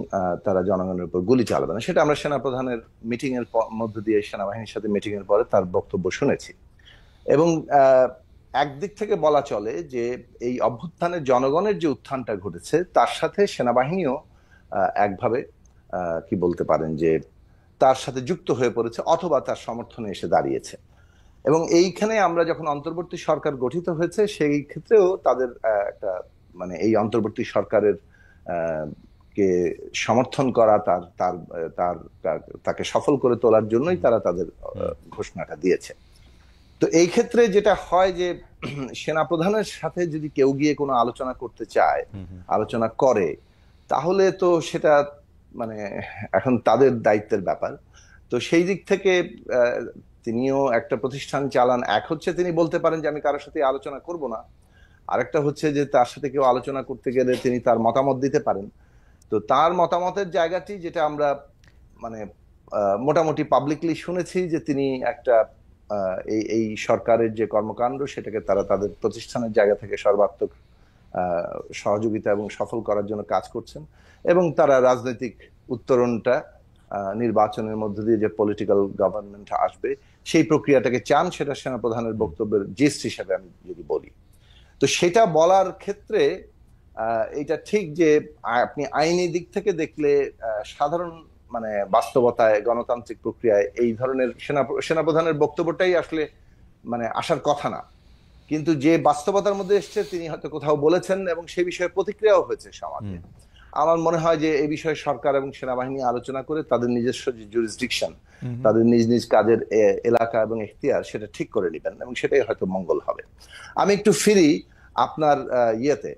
Speaker 4: তারা জনগণের উপর গুলি চালাবে না। সেটা আমরা সেনাপ্রধানের মিটিং এর মধ্য দিয়ে সেনাবাহিনীর সাথে মিটিং এর পরে তার বক্তব্য শুনেছি। এবং একদিক থেকে বলা চলে যে এই অভ্যুত্থানের জনগণের যে উত্থানটা ঘটেছে তার সাথে সেনাবাহিনীও একভাবে কি বলতে পারেন যে তার সাথে যুক্ত হয়ে পড়েছে অথবা তার সমর্থনে এসে দাঁড়িয়েছে। এবং এইখানে আমরা যখন অন্তর্বর্তী সরকার গঠিত হয়েছে সেই ক্ষেত্রেও তাদের একটা মানে এই অন্তর্বর্তী সরকারের কে সমর্থন করা, তাকে সফল করে তোলার জন্যই তারা তাদের ঘোষণাটা দিয়েছে। তো এই ক্ষেত্রে যেটা হয় যে সেনাপ্রধানের সাথে যদি কেউ গিয়ে কোনো আলোচনা করতে চায়, আলোচনা করে, তাহলে তো সেটা মানে এখন তাদের দায়িত্বের ব্যাপার। তো সেই দিক থেকে তিনিও একটা প্রতিষ্ঠান চালান। এক হচ্ছে তিনি বলতে পারেন যে আমি কারোর সাথে আলোচনা করব না, আরেকটা হচ্ছে যে তার সাথে কেউ আলোচনা করতে গেলে তিনি তার মতামত দিতে পারেন। তো তার মতামতের জায়গাটি যেটা আমরা মানে মোটামুটি পাবলিকলি শুনেছি যে তিনি একটা এই সরকারের যে কর্মকাণ্ড সেটাকে তারা তাদের প্রতিষ্ঠানের জায়গা থেকে সর্বাত্মক সহযোগিতা এবং সফল করার জন্য কাজ করছেন এবং তারা রাজনৈতিক উত্তরণটা নির্বাচনের মধ্য দিয়ে যে পলিটিক্যাল গভর্নমেন্ট আসবে সেই প্রক্রিয়াটাকে চান। সেটা সেনাপ্রধানের বক্তব্যের জিস্ট হিসাবে আমি যদি বলি, তো সেটা বলার ক্ষেত্রে এটা ঠিক যে আপনি আইনি দিক থেকে দেখলে সাধারণ মানে বাস্তবতায় গণতান্ত্রিক প্রক্রিয়ায় এই ধরনের সেনাপ্রধানের বক্তব্যটাই আসলে মানে আসার কথা না, কিন্তু যে বাস্তবতার মধ্যে এসছে তিনি হয়তো কোথাও বলেছেন এবং সে বিষয়ে প্রতিক্রিয়াও হয়েছে সমাজে। আমার মনে হয় যে এই বিষয়ে সরকার এবং সেনাবাহিনী আলোচনা করে তাদের নিজস্ব যে জুরিসডিকশন, তাদের নিজ নিজ কাজের এলাকা এবং এখতিয়ার সেটা ঠিক করে নেবেন এবং সেটাই হয়তো মঙ্গল হবে। আমি একটু ফিরি আপনার ইয়েতে,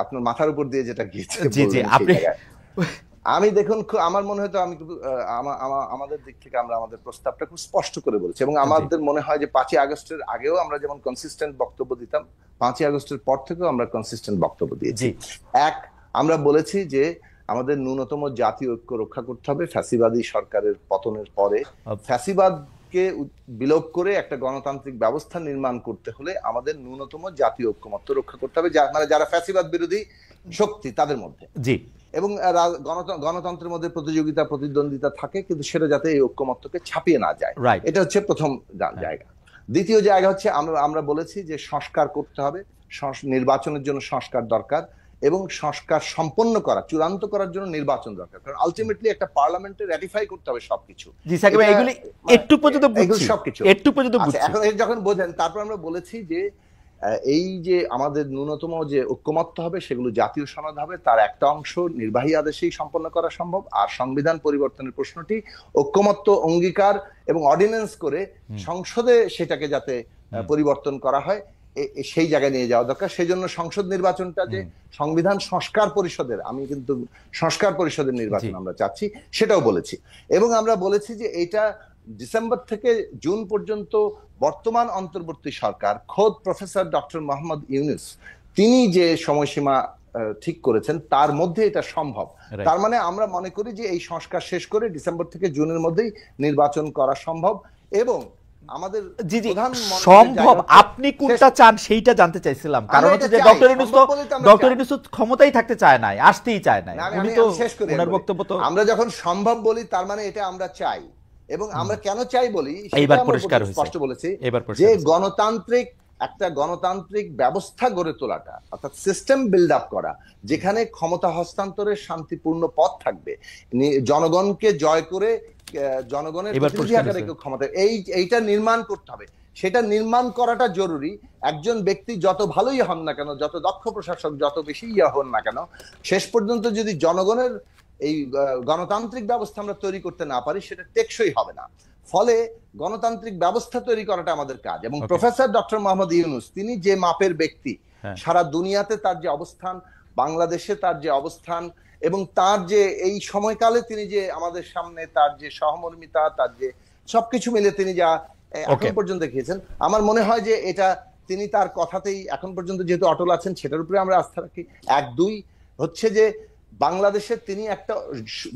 Speaker 4: আপনার মাথার উপর দিয়ে যেটা গিয়েছে। আমি দেখুন, আমার মনে হয় তো আমি আমাদের দিক থেকে আমরা আমাদের প্রস্তাবটা খুব স্পষ্ট করে বলেছি এবং আমাদের মনে হয় যে 5ই আগস্টের আগেও আমরা যেমন কনসিস্টেন্ট বক্তব্য দিতাম, 5ই আগস্টের পর থেকেও আমরা কনসিস্টেন্ট বক্তব্য দিয়েছি। আমরা বলেছি যে আমাদের ন্যূনতম জাতীয় ঐক্য রক্ষা করতে হবে। ফ্যাসিবাদী সরকারের পতনের পরে ফ্যাসিবাদ ঐক্যমতকে বিলোপ করে একটা গণতান্ত্রিক ব্যবস্থা নির্মাণ করতে হলে আমাদের ন্যূনতম জাতীয় ঐক্যমত্য রক্ষা করতে হবে, মানে যারা ফ্যাসিবাদ বিরোধী শক্তি তাদের মধ্যে।
Speaker 3: জি,
Speaker 4: এবং গণতন্ত্রের মধ্যে প্রতিযোগিতা প্রতিদ্বন্দ্বিতা থাকে, কিন্তু সেটা যাতে এই ঐক্যমত্যকে ছাপিয়ে না যায়, এটা হচ্ছে প্রথম জায়গা। দ্বিতীয় জায়গা হচ্ছে আমরা বলেছি যে সংস্কার করতে হবে, নির্বাচনের জন্য সংস্কার দরকার, এবং সংস্কার সম্পন্ন করা, চূড়ান্ত করার জন্য নির্বাচন দরকার, কারণ আলটিমেটলি একটা পার্লামেন্টে রাটিফাই করতে হবে সবকিছু। সবকিছু এখন যখন বোঝেন, তারপর আমরা বলেছি যে এই যে আমাদের ন্যূনতম যে ঐক্যমত্য হবে সেগুলো জাতীয় সনদ হবে, তার একটা অংশ নির্বাহী আদেশেই সম্পন্ন করা সম্ভব, আর সংবিধান পরিবর্তনের প্রশ্নটি ঐক্যমত্য অঙ্গীকার এবং অর্ডিন্যান্স করে সংসদে সেটাকে যাতে পরিবর্তন করা হয়, সেই জায়গায় নিয়ে যাওয়া দরকার। সেই জন্য সংসদ নির্বাচনটা যে সংবিধান সংস্কার পরিষদের, আমি কিন্তু সংস্কার পরিষদের নির্বাচন আমরা চাচ্ছি, সেটাও বলেছি। এবং আমরা বলেছি যে এটা ডিসেম্বর থেকে জুন পর্যন্ত বর্তমান অন্তর্বর্তী সরকার, খোদ প্রফেসর ডক্টর মোহাম্মদ ইউনূস, তিনি যে সময়সীমা ঠিক করেছেন তার মধ্যে এটা সম্ভব। তার মানে আমরা মনে করি যে এই সংস্কার শেষ করে ডিসেম্বর থেকে জুনের মধ্যেই নির্বাচন করা সম্ভব। এবং আমাদের
Speaker 3: সম্ভব, আপনি কোনটা চান সেইটা জানতে চাইছিলাম, কারণ হচ্ছে যে ডক্টর ইউনূস ক্ষমতায় থাকতে চায় নাই, আসতেই চায় নাই। উনি তো ওনার বক্তব্য তো,
Speaker 4: আমরা যখন সম্ভব বলি তার মানে এটা আমরা চাই, এবং আমরা কেন চাই বলি
Speaker 3: এইবার পরিষ্কার হয়েছে,
Speaker 4: স্পষ্ট বলেছি যে গণতান্ত্রিক ব্যবস্থা গড়ে তোলাটা, অর্থাৎ সিস্টেম বিল্ড আপ করা, যেখানে ক্ষমতা হস্তান্তরের শান্তিপূর্ণ পথ থাকবে, জনগণকে জয় করে জনগণের প্রতিনিধি আকারে ক্ষমতা, এইটা নির্মাণ করতে হবে। সেটা নির্মাণ করাটা জরুরি। একজন ব্যক্তি যত ভালোই হন না কেন, যত দক্ষ প্রশাসক, যত বেশি হন না কেন, শেষ পর্যন্ত যদি জনগণের এই গণতান্ত্রিক ব্যবস্থা আমরা তৈরি করতে না পারি, সেটা টেকসই হবে না। ফলে গণতান্ত্রিক ব্যবস্থা তৈরি করাটা আমাদের কাজ। এবং প্রফেসর ডক্টর মোহাম্মদ ইউনূস, তিনি যে মাপের ব্যক্তি, সারা দুনিয়াতে তার যে অবস্থান, বাংলাদেশে তার যে অবস্থান, এবং তার যে এই সময়কালে তিনি যে আমাদের সামনে তার যে সহমর্মিতা, তার যে সবকিছু মিলে তিনি যা এখন পর্যন্ত দেখিয়েছেন, আমার মনে হয় যে এটা তিনি তার কথাতেই এখন পর্যন্ত যেহেতু অটল আছেন, সেটার উপরে আমরা আস্থা রাখি। এক, দুই হচ্ছে যে বাংলাদেশে তিনি একটা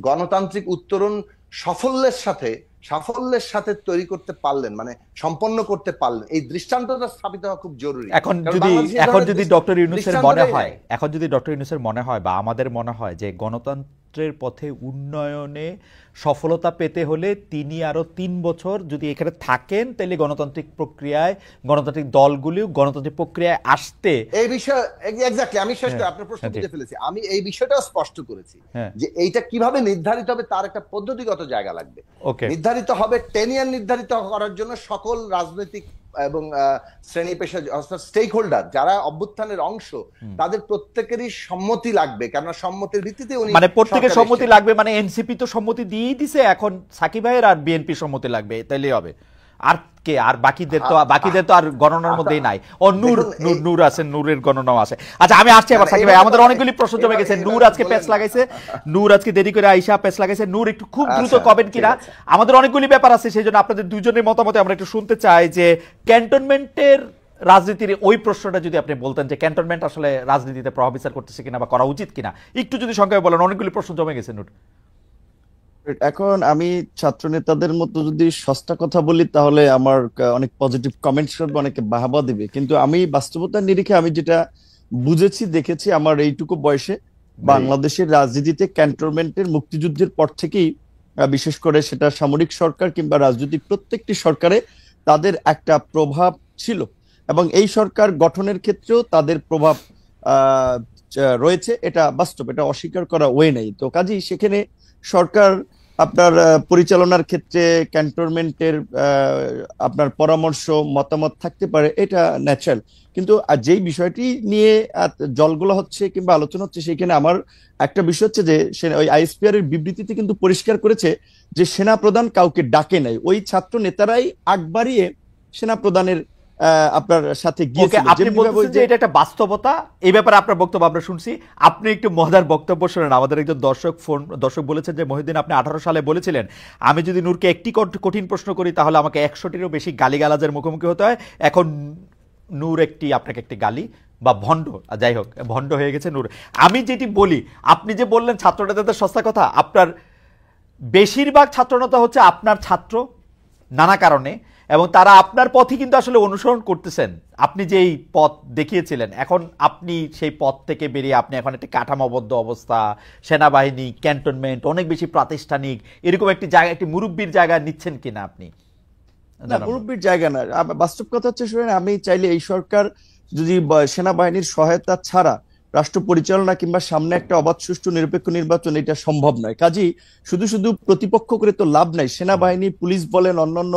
Speaker 4: গণতান্ত্রিক উত্তরণ সাফল্যের সাথে তৈরি করতে পারলেন, মানে সম্পন্ন করতে পারলেন। এই দৃষ্টান্তটা স্থাপিত হওয়া খুব জরুরি।
Speaker 3: এখন যদি ডক্টর ইউনূসের মনে হয় বা আমাদের মনে হয় যে গণতন্ত্রের পথে উন্নয়নে সফলতা পেতে হলে তিনি আরো 3 বছর যদি এখানে থাকেন, তাহলে গণতান্ত্রিক প্রক্রিয়ায়, গণতান্ত্রিক দলগুলিও গণতান্ত্রিক প্রক্রিয়ায় আসতে,
Speaker 4: এই বিষয় এক্স্যাক্টলি আমি শেষ করে আপনার প্রশ্ন বুঝে ফেলেছি। আমি এই বিষয়টা স্পষ্ট করেছি যে এইটা কিভাবে নির্ধারিত হবে, তার একটা পদ্ধতিগত জায়গা লাগবে। নির্ধারিত হবে, টেনিয়ার নির্ধারিত করার জন্য সকল রাজনৈতিক এবং শ্রেণী পেশা, স্টেক হোল্ডার, যারা অভ্যুত্থানের অংশ, তাদের প্রত্যেকেরই সম্মতি লাগবে, কারণ সম্মতির ভিত্তিতে উনি,
Speaker 3: মানে প্রত্যেকের সম্মতি লাগবে, মানে এনসিপি তো সম্মতি দিয়েই দিছে, এখন সাকিব ভাইয়ের আর বিএনপি সম্মতি লাগবে, তাইলেই হবে। আর কে, আর বাকিদের তো আর গণনার মধ্যেই নাই। ও নূর আছে, নূরের গণনাও আছে। আচ্ছা, আমি আসছি আবার সাকিব ভাই, আমাদের অনেকগুলি প্রশ্ন জমে গেছে। নূর আজকে পেছ লাগাইছে, নূর আজকে দেরি করে আইসা পেছ লাগাইছে। নূর একটু খুব দ্রুত কবেন কিনা, আমাদের অনেকগুলি ব্যাপার আছে, সেই জন্য আপনাদের দুজনের মতামতে আমরা একটু শুনতে চাই যে ক্যান্টনমেন্টের রাজনীতির ওই প্রশ্নটা যদি আপনি বলতেন যে ক্যান্টনমেন্ট আসলে রাজনীতিতে প্রভাব বিস্তার করতেছে কিনা বা করা উচিত কিনা, একটু যদি সংক্ষেপে বলেন। অনেকগুলি প্রশ্ন জমে গেছে নূর।
Speaker 1: এখন আমি ছাত্র নেতাদের মতো যদি সস্তা কথা বলি, তাহলে আমার অনেক পজিটিভ কমেন্টস করবে, অনেকে বাহাবা দিবে, কিন্তু আমি বাস্তবতার নিরিখে আমি যেটা বুঝেছি, দেখেছি আমার এইটুকু বয়সে, বাংলাদেশের রাজনীতিতে ক্যান্টনমেন্টের মুক্তিযুদ্ধের পর থেকেই, বিশেষ করে সেটা সামরিক সরকার কিংবা রাজনৈতিক প্রত্যেকটি সরকারে তাদের একটা প্রভাব ছিল, এবং এই সরকার গঠনের ক্ষেত্রেও তাদের প্রভাব রয়েছে, এটা বাস্তব, এটা অস্বীকার করা ওয়ে নেই। তো কাজেই সেখানে সরকার আপনার পরিচালনার ক্ষেত্রে ক্যান্টনমেন্টের আপনার পরামর্শ, মতামত থাকতে পারে, এটা ন্যাচারাল। কিন্তু যেই বিষয়টি নিয়ে জলগুলো হচ্ছে কিংবা আলোচনা হচ্ছে, সেখানে আমার একটা বিষয় হচ্ছে যে ওই আইএসপিআর এর বিবৃতিতে কিন্তু পরিষ্কার করেছে যে সেনা প্রধান কাউকে ডাকে নাই, ওই ছাত্র নেতারাই আগ বাড়িয়ে সেনা প্রধানের আপনার সাথে গিয়েছিল।
Speaker 3: আপনি বলছেন যে এটা একটা বাস্তবতা, এই ব্যাপারে আপনার বক্তব্য আমরা শুনছি। আপনি একটু মজার বক্তব্য শুনেন। আমাদের একজন দর্শক বলেছেন যে মহিউদ্দিন, আপনি 18 সালে বলেছিলেন আমি যদি নূরকে একটি কঠিন প্রশ্ন করি তাহলে আমাকে 100টিরও বেশি গালিগালাজের মুখোমুখি হতে হয়। এখন নূর আপনাকে একটি গালি বা ভণ্ড, যাই হোক, ভণ্ড হয়ে গেছে নূর। আমি যেটি বলি, আপনি যে বললেন ছাত্র নেতাদের সস্তা কথা, আপনার বেশিরভাগ ছাত্র নেতা হচ্ছে আপনার ছাত্র নানা কারণে, এবং তারা আপনার পথই কিন্তু আসলে অনুসরণ করতেছেন। আপনি যেই পথ দেখিয়েছিলেন, এখন আপনি সেই পথ থেকে বেরিয়ে আপনি এখন একটা কাঠামোবদ্ধ অবস্থা, সেনাবাহিনী, ক্যান্টনমেন্ট, অনেক বেশি প্রাতিষ্ঠানিক, এরকম একটি জায়গা, একটি মুরব্বীর জায়গা নিচ্ছেন কিনা আপনি?
Speaker 1: না, মুরব্বীর জায়গা না। বাস্তব কথা হচ্ছে, শুনেন, আমি চাইলে এই সরকার যদি সেনাবাহিনীর সহায়তা ছাড়া রাষ্ট্র পরিচালনা কিংবা সামনে একটা অবাধ, সুষ্ঠু, নিরপেক্ষ নির্বাচন, এটা সম্ভব নয়। কাজেই শুধু শুধু প্রতিপক্ষ করে তো লাভ নাই। সেনাবাহিনী, পুলিশ বলেন, অন্যান্য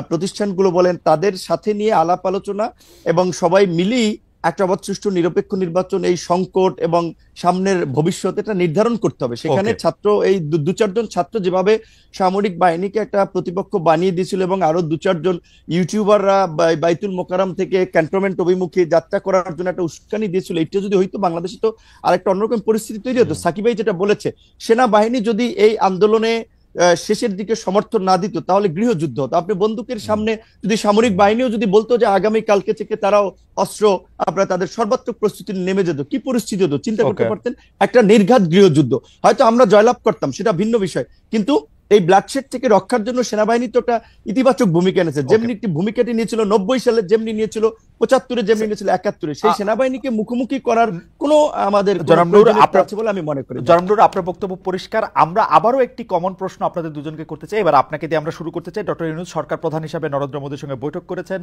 Speaker 1: প্রতিষ্ঠানগুলো বলেন, তাদের সাথে নিয়ে আলাপ আলোচনা এবং সবাই মিলেই একটা অবাধ, সুষ্ঠু, নিরপেক্ষ নির্বাচন, এই সংকট এবং সামনের ভবিষ্যৎ, এটা নির্ধারণ করতে হবে। সেখানে ছাত্র, এই দু চারজন ছাত্র যেভাবে সামরিক বাহিনীকে একটা প্রতিপক্ষ বানিয়ে দিয়েছিল এবং আরো দু চারজন ইউটিউবাররা বাইতুল মোকাররম থেকে ক্যান্টনমেন্ট অভিমুখে যাত্রা করার জন্য একটা উস্কানি দিয়েছিল, এটা যদি হইতো, বাংলাদেশে তো আরেকটা অন্যরকম পরিস্থিতি তৈরি হতো। সাকিব ভাই যেটা বলেছে, সেনাবাহিনী যদি এই আন্দোলনে শেষের দিকে সমর্থন না দিত, তাহলে গৃহযুদ্ধ হতো। আপনি বন্দুকের সামনে যদি সামরিক বাহিনীও যদি বলতো যে আগামী কালকে থেকে তারাও অস্ত্র, আপনারা তাদের সর্বাত্মক প্রস্তুতি নেমে যেত, কি পরিস্থিতি হতো চিন্তা করতে পারতেন? একটা নির্ঘাত গৃহযুদ্ধ। হয়তো আমরা জয়লাভ করতাম, সেটা ভিন্ন বিষয়, কিন্তু এই ব্লাডশেড থেকে রক্ষার জন্য সেনাবাহিনী তো একটা ইতিবাচক ভূমিকা নিয়েছে। যেমনি একটি ভূমিকাটি নিয়েছিল 90 সালে, যেমনি নিয়েছিল 75-এ, যেমনি নিয়েছিল 71-এ। সেই সেনাবাহিনীকে মুখোমুখি করার কোনো আমাদের আছে বলে আমি মনে করি।
Speaker 3: জনাব নূর, আপনার বক্তব্য পরিষ্কার। আমরা আবারও একটি কমন প্রশ্ন আপনাদের দুজনকে করতে চাই, এবার আপনাকে দিয়ে আমরা শুরু করতে চাই। ডক্টর ইউনূস সরকার প্রধান হিসাবে নরেন্দ্র মোদীর সঙ্গে বৈঠক করেছেন।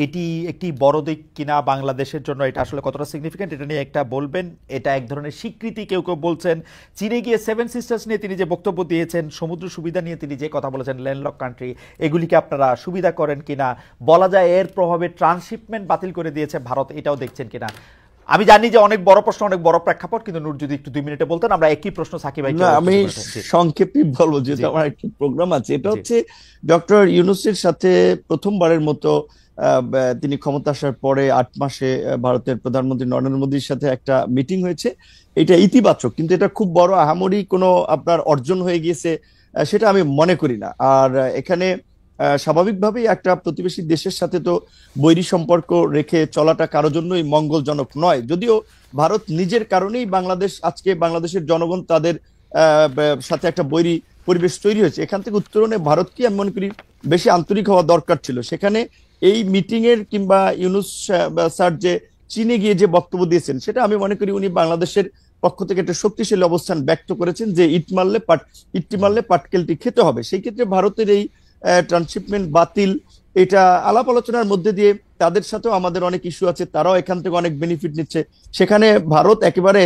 Speaker 3: এটি একটি বড় দিক কিনা বাংলাদেশের জন্য, এটা আসলে কতটা সিগনিফিকেন্ট, এটা নিয়ে একটা বলবেন। এটা এক ধরনের স্বীকৃতি, কেউ কেউ বলছেন। চীনে গিয়ে 7 সিস্টার্স নিয়ে তিনি যে বক্তব্য দিয়েছেন, সমুদ্র সুবিধা নিয়ে তিনি যে কথা বলেছেন, ল্যান্ডলক কান্ট্রি, এগুলিকে আপনারা সুবিধা করেন কিনা? বলা যায় এর প্রভাবে ট্রান্সশিপমেন্ট বাতিল করে দিয়েছে ভারত, এটাও দেখছেন কিনা? আমি জানি যে অনেক বড় প্রশ্ন, অনেক বড় প্রেক্ষাপট, কিন্তু নূর যদি একটু 2 মিনিটে বলতেন। আমরা একই প্রশ্ন সাকিব ভাই।
Speaker 1: আমি সংক্ষেপে বলবো, যেহেতু আমার একটা প্রোগ্রাম আছে। এটা হচ্ছে ডক্টর ইউনূসের সাথে প্রথমবারের মতো তিনি ক্ষমতা আসার পরে 8 মাসে ভারতের প্রধানমন্ত্রী নরেন্দ্র মোদীর সাথে একটা মিটিং হয়েছে। এটা ইতিবাচক, কিন্তু এটা খুব বড় আহামরি কোনো আপনার অর্জন হয়ে গিয়েছে সেটা আমি মনে করি না। আর এখানে স্বাভাবিকভাবেই একটা প্রতিবেশী দেশের সাথে তো বৈরী সম্পর্ক রেখে চলাটা কারোর জন্যই মঙ্গলজনক নয়। যদিও ভারত নিজের কারণেই আজকে বাংলাদেশের জনগণ তাদের সাথে একটা বৈরী পরিবেশ তৈরি হয়েছে। এখান থেকে উত্তরণে ভারতকে আমি মনে করি বেশি আন্তরিক হওয়া দরকার ছিল। সেখানে এই মিটিং এর কিংবা ইউনূস স্যার যে চীনে গিয়ে যে বক্তব্য দিয়েছেন, সেটা আমি মনে করি উনি বাংলাদেশের পক্ষ থেকে একটা শক্তিশালী অবস্থান ব্যক্ত করেছেন যে ইট মারলে পাটকেলটি খেতে হবে। সেই ক্ষেত্রে ভারতের এই ট্রান্সশিপমেন্ট বাতিল, এটা আলাপ আলোচনার মধ্যে দিয়ে, তাদের সাথেও আমাদের অনেক ইস্যু আছে, তারাও এখান থেকে অনেক বেনিফিট নিচ্ছে। সেখানে ভারত একেবারে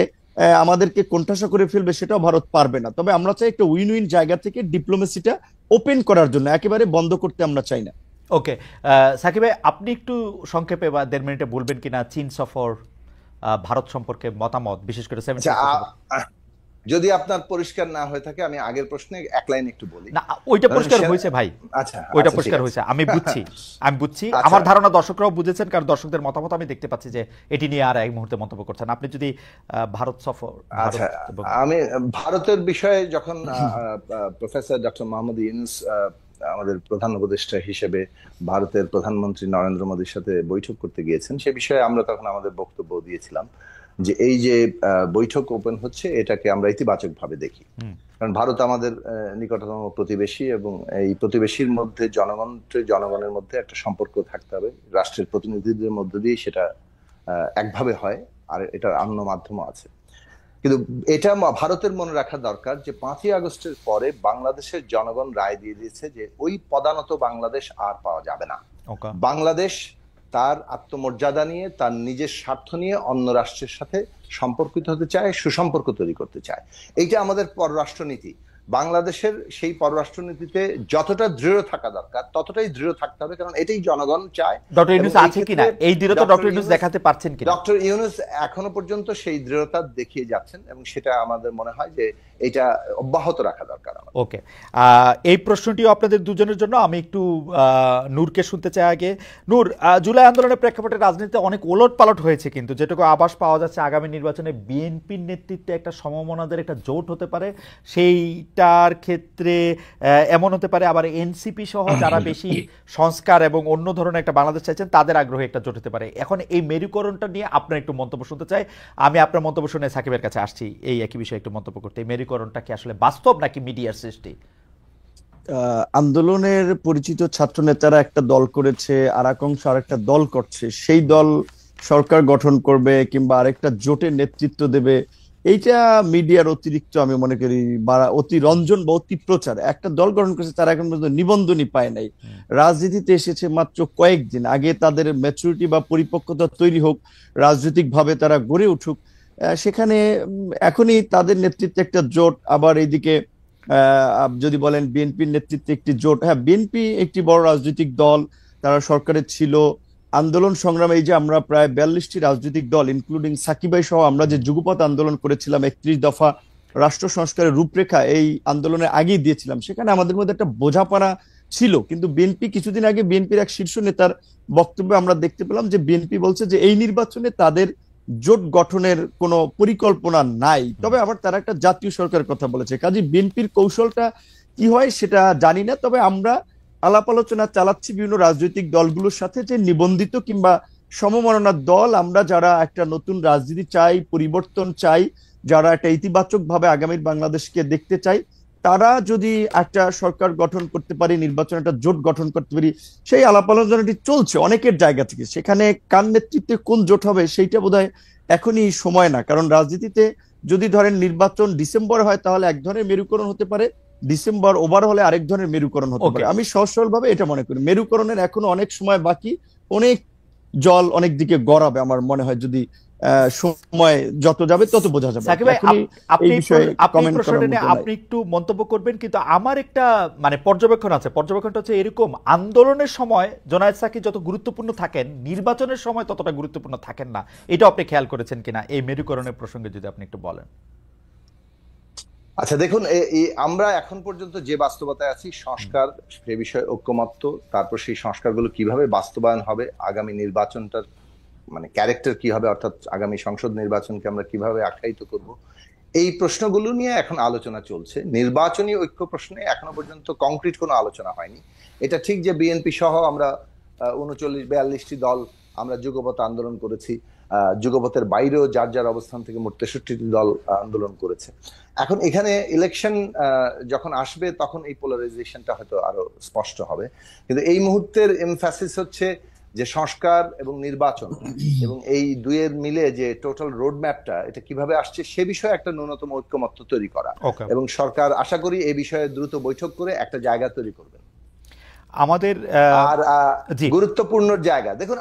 Speaker 1: আমাদেরকে কোণঠাসা করে ফেলবে সেটাও ভারত পারবে না। তবে আমরা চাই একটা উইন উইন জায়গা থেকে ডিপ্লোমেসিটা ওপেন করার জন্য, একেবারে বন্ধ করতে আমরা চাই না।
Speaker 3: ওকে, সাকিব ভাই, আপনি একটু সংক্ষেপে বা 1.5 মিনিটে বলবেন কিনা চীন সফর, ভারত সম্পর্কে মতামত, বিশেষ করে
Speaker 4: যদি আপনার পরিষ্কার না হয়ে থাকে, আমি আগের প্রশ্নে এক লাইন একটু বলি।
Speaker 3: না, ওইটা পরিষ্কার হয়েছে ভাই।
Speaker 4: আচ্ছা,
Speaker 3: ওইটা পরিষ্কার হয়েছে, আমি বুঝছি। আমার ধারণা দর্শকরাও বুঝেছেন, কারণ দর্শকদের মতামত আমি দেখতে পাচ্ছি যে এটি নিয়ে আর এই মুহূর্তে মন্তব্য করছেন। আপনি যদি ভারত সফর।
Speaker 4: আচ্ছা, আমি ভারতের বিষয়ে যখন প্রফেসর ডক্টর মোহাম্মদ ইউনূস আমাদের প্রধান উপদেষ্টা হিসেবে ভারতের প্রধানমন্ত্রী নরেন্দ্র মোদীর সাথে বৈঠক করতে গিয়েছেন, সে বিষয়ে আমরা তখন আমাদের বক্তব্য দিয়েছিলাম যে এই যে বৈঠক ওপেন হচ্ছে, এটাকে আমরা ইতিবাচক ভাবে দেখি। কারণ ভারত আমাদের নিকটতম প্রতিবেশী, এবং এই প্রতিবেশীর মধ্যে জনগণের মধ্যে একটা সম্পর্ক থাকতে হবে। রাষ্ট্রের প্রতিনিধিদের মধ্যে দিয়ে সেটা একভাবে হয়, আর এটার অন্য মাধ্যমও আছে। কিন্তু এটা ভারতের মনে রাখা দরকার যে 5ই আগস্টের পরে বাংলাদেশের জনগণ রায় দিয়ে দিয়েছে যে ওই পদানত বাংলাদেশ আর পাওয়া যাবে না। বাংলাদেশ তার আত্মমর্যাদা নিয়ে, তার নিজের স্বার্থ নিয়ে অন্য রাষ্ট্রের সাথে সম্পর্কিত হতে চায়, সুসম্পর্ক তৈরি করতে চায়। এইটা আমাদের পররাষ্ট্রনীতি। বাংলাদেশের সেই পররাষ্ট্রনীতিতে যতটা দৃঢ় থাকা দরকার ততটাই দৃঢ় থাকতে হবে, কারণ এটাই জনগণ চায়।
Speaker 3: ডক্টর ইউনূস আছে কিনা এই দৃঢ়তা, ডক্টর ইউনূস দেখাতে পারছেন কিনা?
Speaker 4: ডক্টর ইউনূস এখনো পর্যন্ত সেই দৃঢ়তা দেখিয়ে যাচ্ছেন, এবং সেটা আমাদের মনে হয় যে এটা অব্যাহত রাখা দরকার।
Speaker 3: ওকে, এই প্রশ্নটিও আপনাদের দুজনের জন্য। আমি একটু নূরকে শুনতে চাই আগে। নূর, জুলাই আন্দোলনের প্রেক্ষাপটে রাজনীতিতে অনেক ওলটপালট হয়েছে, কিন্তু যেটুকু আভাস পাওয়া যাচ্ছে আগামী নির্বাচনে বিএনপির নেতৃত্বে একটা সমমনাদের একটা জোট হতে পারে। সেইটার ক্ষেত্রে এমন হতে পারে আবার এনসিপি সহ যারা বেশি সংস্কার এবং অন্য ধরনের একটা বাংলাদেশ চাইছেন, তাদের আগ্রহে একটা জোট হতে পারে। এখন এই মেরুকরণটা নিয়ে আপনার একটু মন্তব্য শুনতে চাই। আমি আপনার মন্তব্য শুনে সাকিবের কাছে আসছি এই একই বিষয়ে একটু মন্তব্য করতে। এই মেরুকরণটা কি আসলে বাস্তব নাকি মিডিয়ার সৃষ্টি?
Speaker 1: আন্দোলনের পরিচিত ছাত্র নেতারা একটা দল করেছে, আর এক অংশ আরেকটা দল করছে, সেই দল সরকার গঠন করবে কিংবা আরেকটা জোটের নেতৃত্ব দেবে, এইটা মিডিয়ার অতিরিক্ত আমি মনে করি বা অতি রঞ্জন বা অতি প্রচার। একটা দল গঠন করেছে, তারা এখন পর্যন্ত নিবন্ধনই পায় নাই, রাজনীতিতে এসেছে মাত্র কয়েকদিন, আগে তাদের ম্যাচুরিটি বা পরিপক্কতা তৈরি হোক, রাজনৈতিক ভাবে তারা গড়ে উঠুক। সেখানে এখনই তাদের নেতৃত্বে একটা জোট, আবার এইদিকে যদি বলেন বিএনপির নেতৃত্বে একটি জোট। হ্যাঁ, বিএনপি একটি বড় রাজনৈতিক দল, তারা সরকারে ছিল, আন্দোলন সংগ্রামে এই যে আমরা প্রায় 42টি রাজনৈতিক দল ইনক্লুডিং সাকিব ভাই সহ আমরা যে যুগপৎ আন্দোলন করেছিলাম, 31 দফা রাষ্ট্র সংস্কারের রূপরেখা এই আন্দোলনের আগেই দিয়েছিলাম, সেখানে আমাদের মধ্যে একটা বোঝাপড়া ছিল। কিন্তু বিএনপি কিছুদিন আগে বিএনপির এক শীর্ষ নেতার বক্তব্যে আমরা দেখতে পেলাম যে বিএনপি বলছে যে এই নির্বাচনে তাদের জোট গঠনের কোনো পরিকল্পনা নাই, তবে আবার তারা একটা জাতীয় সরকারের কথা বলেছে। কাজে বিএনপির কৌশলটা কি হয় সেটা জানি না, তবে আমরা আলাপ আলোচনা চালাচ্ছি বিভিন্ন রাজনৈতিক দলগুলোর সাথে যে নিবন্ধিত কিংবা সমমনার দল, আমরা যারা একটা নতুন রাজনীতি চাই, পরিবর্তন চাই, যারা একটা ইতিবাচক ভাবে আগামীর বাংলাদেশকে দেখতে চাই, তারা যদি একটা সরকার গঠন করতে পারি, নির্বাচন একটা জোট গঠন করতে পারি, সেই আলাপ আলোচনাটি চলছে অনেকের জায়গা থেকে। সেখানে কার নেতৃত্বে কোন জোট হবে সেইটা বোধহয় এখনই সময় না, কারণ রাজনীতিতে যদি ধরেন নির্বাচন ডিসেম্বরে হয় তাহলে এক ধরনের মেরুকরণ হতে পারে, ডিসেম্বর ওভার হলে আরেক ধরনের মেরুকরণ হতে পারে। আমি সহজ সরল ভাবে এটা মনে করি, মেরুকরণের এখনো অনেক সময় বাকি, অনেক জল অনেক দিকে গড়াবে আমার মনে হয়, যদি সময় যত যাবে তত বোঝা যাবে।
Speaker 3: সাকিব ভাই, আপনি একটু মন্তব্য করবেন, কিন্তু আমার একটা মানে পর্যবেক্ষণ আছে। পর্যবেক্ষণটা হচ্ছে এরকম, আন্দোলনের সময় জোনায়েদ সাকিব যত গুরুত্বপূর্ণ থাকেন, নির্বাচনের সময় ততটা গুরুত্বপূর্ণ থাকেন না। এটা আপনি খেয়াল করেছেন কিনা, এই মেরুকরণের প্রসঙ্গে যদি আপনি একটু বলেন।
Speaker 4: আচ্ছা দেখুন, আমরা এখন পর্যন্ত যে বাস্তবতায় আছি, সংস্কার সে বিষয়ে ঐক্যমত্য, তারপর সেই সংস্কারগুলো কিভাবে বাস্তবায়ন হবে, আগামী নির্বাচনটার মানে ক্যারেক্টার কি হবে, অর্থাৎ আগামী সংসদ নির্বাচনকে আমরা কিভাবে আখ্যায়িত করব, এই প্রশ্নগুলো নিয়ে এখন আলোচনা চলছে। নির্বাচনী ঐক্য প্রশ্নে এখনো পর্যন্ত কংক্রিট কোনো আলোচনা হয়নি। এটা ঠিক যে বিএনপি সহ আমরা 39-42টি দল আমরা যুগপৎ আন্দোলন করেছি, যুগপথের বাইরেও যার যার অবস্থান থেকে মোট 63টি দল আন্দোলন করেছে। এখন এখানে ইলেকশন যখন আসবে তখন এই পোলারাইজেশনটা হয়তো আরো স্পষ্ট হবে, কিন্তু এই মুহূর্তের এমফাসিস হচ্ছে যে সংস্কার এবং নির্বাচন এবং এই দুইয়ের মিলে যে টোটাল রোড ম্যাপটা এটা কিভাবে আসছে সে বিষয়ে একটা ন্যূনতম ঐক্যমত্য তৈরি করা, এবং সরকার আশা করি এই বিষয়ে দ্রুত বৈঠক করে একটা জায়গা তৈরি করবেন।
Speaker 3: আমাদের
Speaker 4: আর গুরুত্বপূর্ণ জায়গা দেখুন,